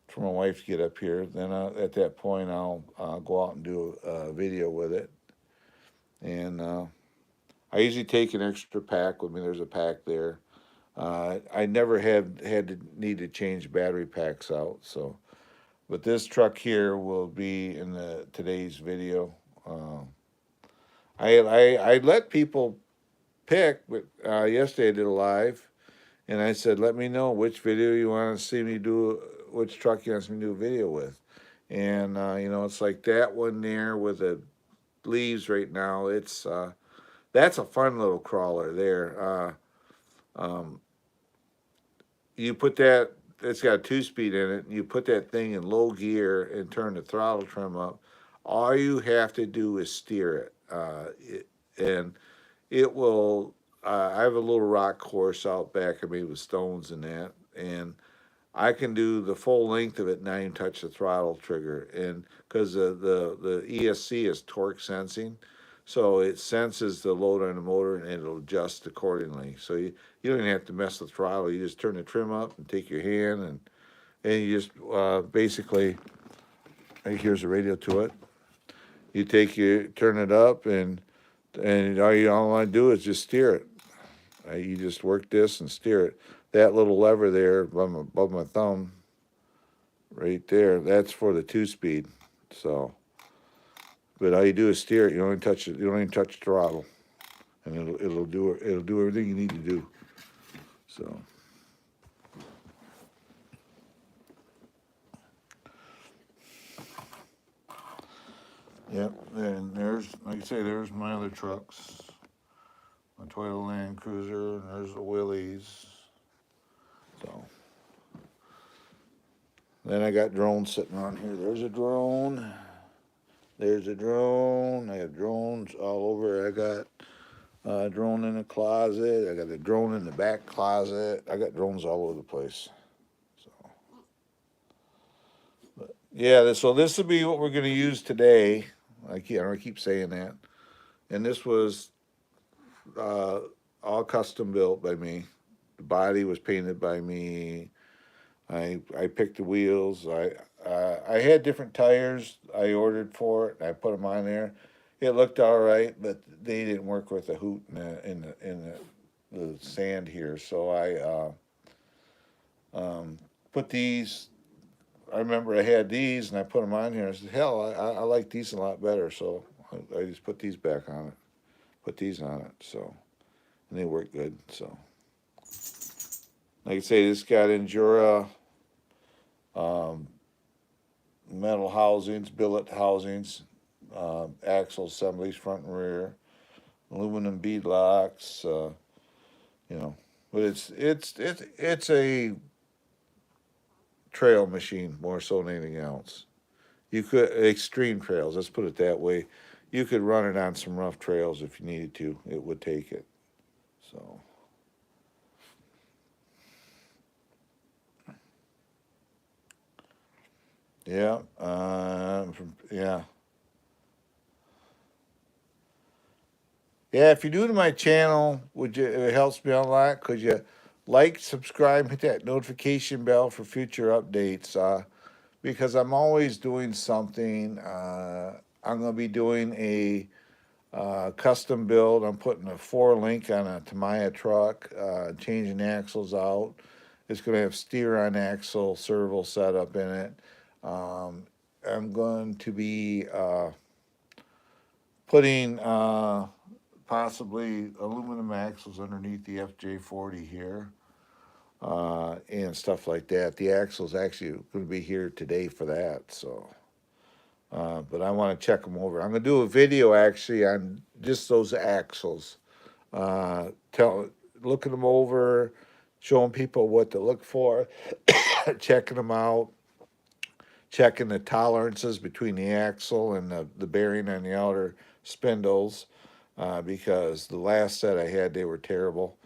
Speaker 1: for my wife to get up here. Then at that point I'll go out and do a video with it. And I usually take an extra pack with me. There's a pack there. I never had to need to change battery packs out. So, but this truck here will be in today's video. Uh, I let people pick, but yesterday I did a live, and I said, let me know which video you want to see me do, which truck you want me to do a video with, and it's like that one there with the leaves right now. It's that's a fun little crawler there. Um, you put that it's got a 2 speed in it and you put that thing in low gear and turn the throttle trim up, all you have to do is steer and it will I have a little rock course out back of me with stones and that, and I can do the full length of it and not even touch the throttle trigger. And because the ESC is torque sensing, so it senses the load on the motor and it'll adjust accordingly. So you don't even have to mess with the throttle. You just turn the trim up and take your hand and you just basically, hey, here's the radio to it. You turn it up and all I do is just steer it. You just work this and steer it. That little lever there above my thumb right there, that's for the 2 speed. So, but all you do is steer it. You don't even touch it. You don't even touch the throttle, and it'll do everything you need to do. So, yep. And there's like I say, there's my other trucks. My Toyota Land Cruiser, and there's the Willys. So then I got drones sitting on here. There's a drone. There's a drone. I have drones all over. I got a drone in the closet. I got a drone in the back closet. I got drones all over the place. So, but yeah. So this will be what we're going to use today. I keep saying that. And this was uh, all custom built by me. The body was painted by me. I picked the wheels. I had different tires I ordered for it. I put them on there. It looked all right, but they didn't work with the hoot in the sand here. So I put these. I remember I had these, and I put them on here. I said, "Hell, I like these a lot better." So I just put these back on it. Put these on it. So and they work good. So like I say, this got Endura um, metal housings, billet housings, axle assemblies, front and rear, aluminum bead locks. You know, but it's a trail machine more so than anything else. You could extreme trails. Let's put it that way. You could run it on some rough trails if you needed to. It would take it. So yeah, yeah, yeah. If you're new to my channel, would you? It helps me out a lot. Could you like, subscribe, hit that notification bell for future updates? Because I'm always doing something. I'm gonna be doing a custom build. I'm putting a 4 link on a Tamiya truck, changing axles out. It's going to have steer on axle servo setup in it. Um, I'm going to be putting possibly aluminum axles underneath the FJ40 here and stuff like that. The axle's actually going to be here today for that. So. But I want to check them over. I'm going to do a video actually on just those axles. Tell, looking them over, showing people what to look for, checking them out, checking the tolerances between the axle and the bearing on the outer spindles. Because the last set I had, they were terrible.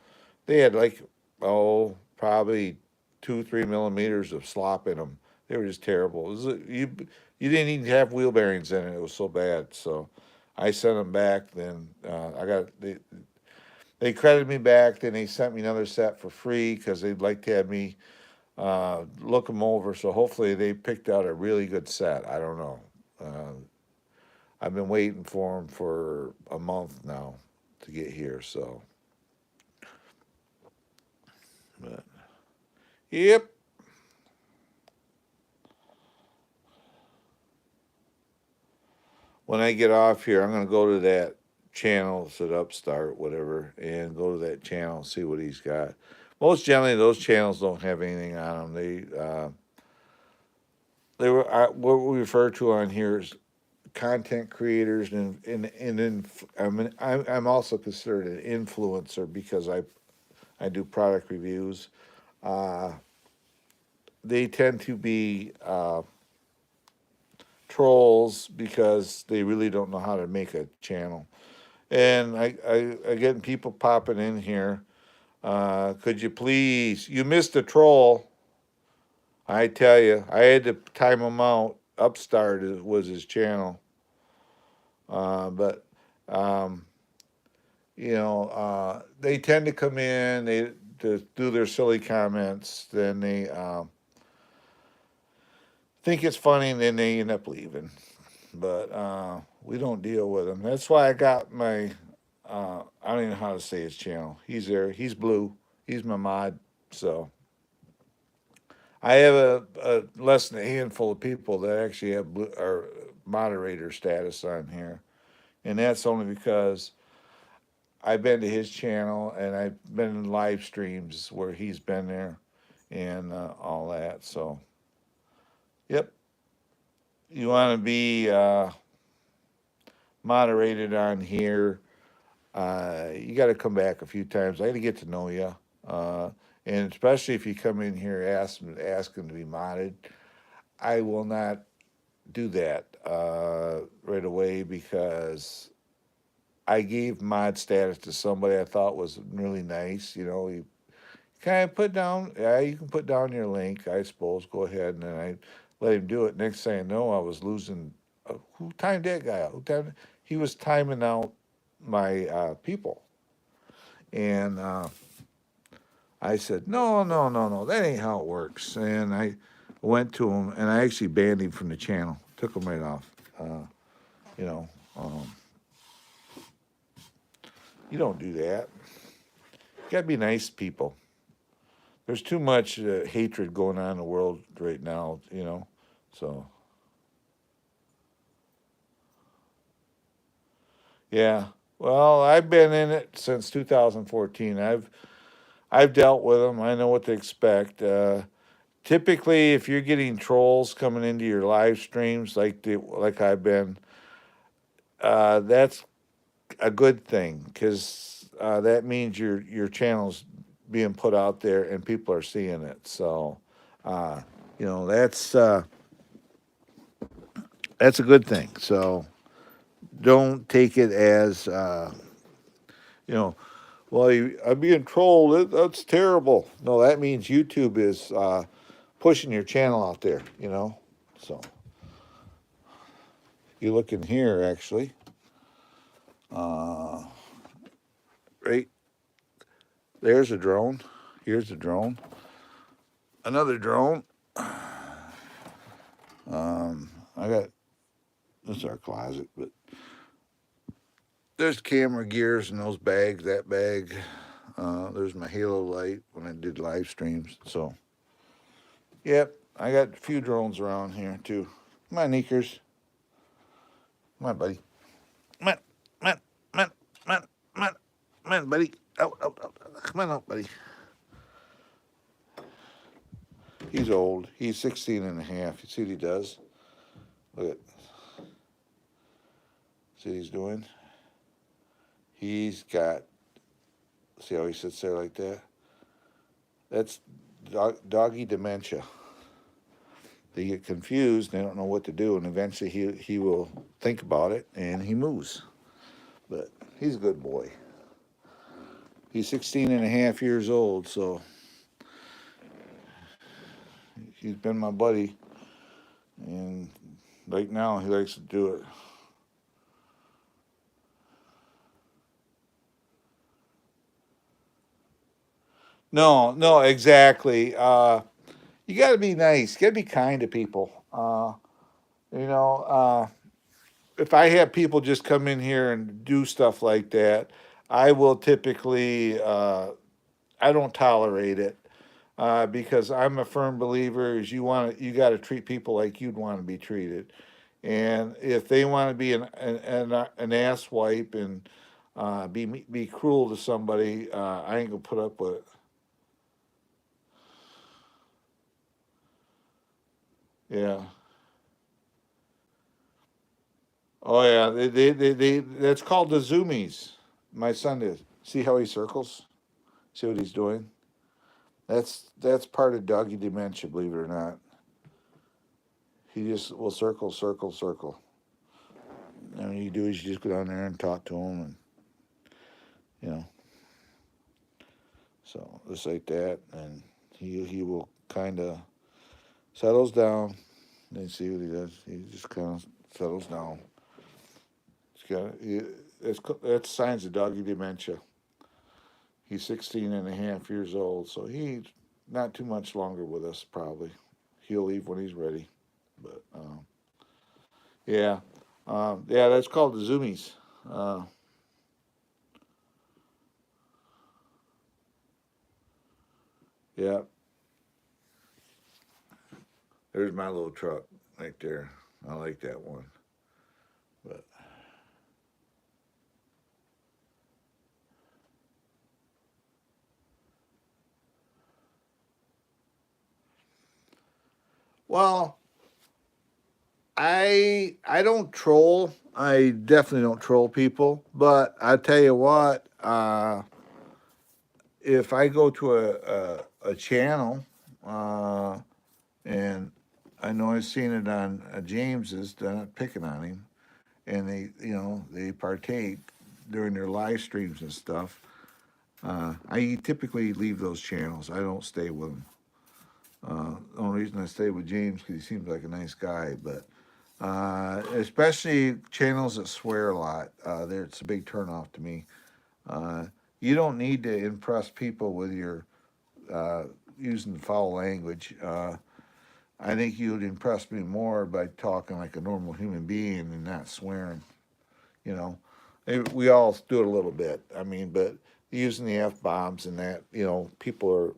Speaker 1: They had like, oh, probably 2-3 millimeters of slop in them. They were just terrible. You didn't even have wheel bearings in it. It was so bad. So I sent them back. Then they credited me back. Then they sent me another set for free because they'd like to have me look them over. So hopefully they picked out a really good set. I don't know. I've been waiting for them for a month now to get here. So, but yep. When I get off here, I'm going to go to that channel, set Upstart, whatever, and go to that channel and see what he's got. Most generally, those channels don't have anything on them. They were what we refer to on here is content creators, I mean, I'm also considered an influencer because I do product reviews. Uh, they tend to be trolls because they really don't know how to make a channel. And I get people popping in here. Could you please? You missed a troll. I tell you, I had to time him out. Upstart was his channel. But um, they tend to come in. They to do their silly comments. Then they think it's funny, and then they end up leaving. But we don't deal with them. That's why I got my. I don't even know how to say his channel. He's there. He's blue. He's my mod. So I have a less than a handful of people that actually have blue, or moderator status on here, and that's only because I've been to his channel and I've been in live streams where he's been there and all that. So, yep, you want to be moderated on here. You got to come back a few times. I got to get to know you. And especially if you come in here asking to be modded, I will not do that right away because I gave mod status to somebody I thought was really nice. He kind of put down, yeah, you can put down your link, I suppose. Go ahead. And then I let him do it. Next thing I know, I was losing. Who timed that guy out? He was timing out my people. And I said, no, no, no, no, that ain't how it works. And I went to him and I actually banned him from the channel, took him right off. You know, um, you don't do that. You gotta be nice to people. There's too much hatred going on in the world right now. So, yeah. Well, I've been in it since 2014. I've dealt with them. I know what to expect. Typically, if you're getting trolls coming into your live streams like I've been, that's a good thing because that means your channel's being put out there and people are seeing it. So that's a good thing. So don't take it as you know, well, I'm being trolled. That's terrible. No, that means YouTube is pushing your channel out there. So you look in here actually, uh, right there's a drone. Here's a drone. Another drone. I got this is our closet, but there's camera gears in those bags. That bag. There's my halo light when I did live streams. So, yep, I got a few drones around here too. Come on, Neekers. Come on, buddy. Come on, come on, come on, come on, come on, come on, buddy. Out, out, out. Come on out, buddy. He's old. He's 16 and a half. You see what he does? Look at. See what he's doing? He's got. See how he sits there like that? That's doggy dementia. They get confused. They don't know what to do, and eventually he will think about it and he moves. But he's a good boy. He's 16 and a half years old, so he's been my buddy. And right now he likes to do it. No, exactly. You got to be nice. You got to be kind to people. You know, if I have people just come in here and do stuff like that, I will typically, I don't tolerate it. Because I'm a firm believer is you got to treat people like you'd want to be treated, and if they want to be an ass wipe and be cruel to somebody, I ain't gonna put up with it. Yeah. Oh yeah. That's called the zoomies. My son is. See how he circles? See what he's doing? That's part of doggy dementia. Believe it or not, he just will circle, circle, circle. And what you do is you just go down there and talk to him, and you know, so just like that, and he will kind of settles down. Then see what he does. He just kind of settles down. It's got that's signs of doggy dementia. He's 16 and a half years old, so he's not too much longer with us. Probably he'll leave when he's ready. But yeah, yeah, that's called the zoomies. Uh, yeah, there's my little truck right there. I like that one. But well, I don't troll. I definitely don't troll people. But I tell you what, if I go to a channel, uh, and I know I've seen it on James's, they're not picking on him, and they partake during their live streams and stuff. I typically leave those channels. I don't stay with them. The only reason I stay with James because he seems like a nice guy, but especially channels that swear a lot. It's a big turnoff to me. Uh, you don't need to impress people with your uh, using foul language. I think you would impress me more by talking like a normal human being and not swearing. You know, we all do it a little bit. I mean, but using the f bombs and that, people are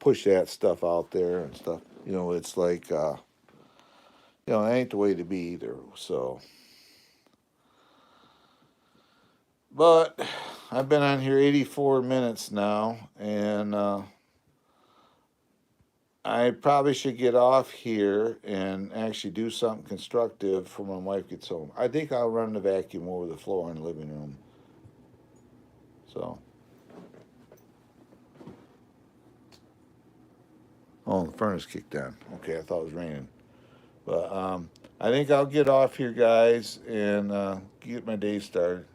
Speaker 1: push that stuff out there and stuff. It's like, it ain't the way to be either. So, but I've been on here 84 minutes now, and I probably should get off here and actually do something constructive before my wife gets home. I think I'll run the vacuum over the floor in the living room. So, Oh, the furnace kicked on. Okay, I thought it was raining. But I think I'll get off here, guys, and get my day started.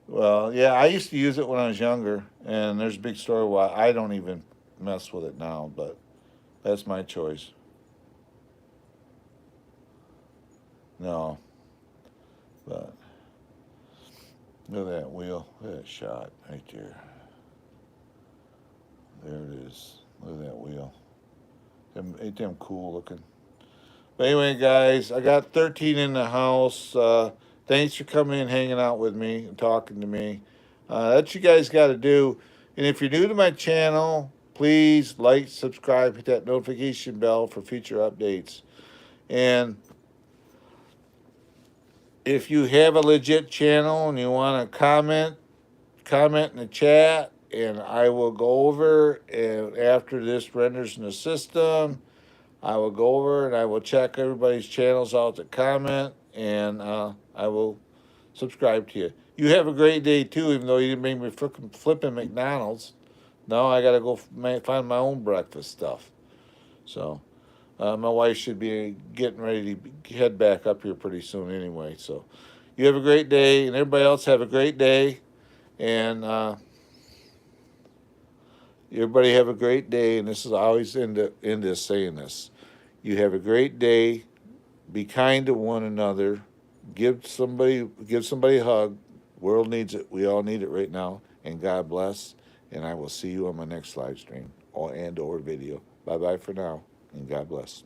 Speaker 1: Well, yeah, I used to use it when I was younger, and there's a big story why I don't even mess with it now, but that's my choice. No, but look at that wheel. Look at that shot right there. There it is. Look at that wheel. Ain't them cool looking? But anyway, guys, I got 13 in the house. Thanks for coming and hanging out with me and talking to me. That's what you guys got to do. And if you're new to my channel, please like, subscribe, hit that notification bell for future updates. And if you have a legit channel and you want to comment in the chat, and I will go over and after this renders in the system, I will go over and I will check everybody's channels out that comment, and I will subscribe to you. You have a great day too, even though you didn't make me flipping McDonald's. Now I gotta go find my own breakfast stuff. So my wife should be getting ready to head back up here pretty soon anyway. So you have a great day, and everybody else have a great day, and everybody have a great day. And this is I always end this saying this. You have a great day. Be kind to one another. Give somebody a hug. World needs it. We all need it right now. And God bless. And I will see you on my next live stream or video. Bye bye for now. And God bless.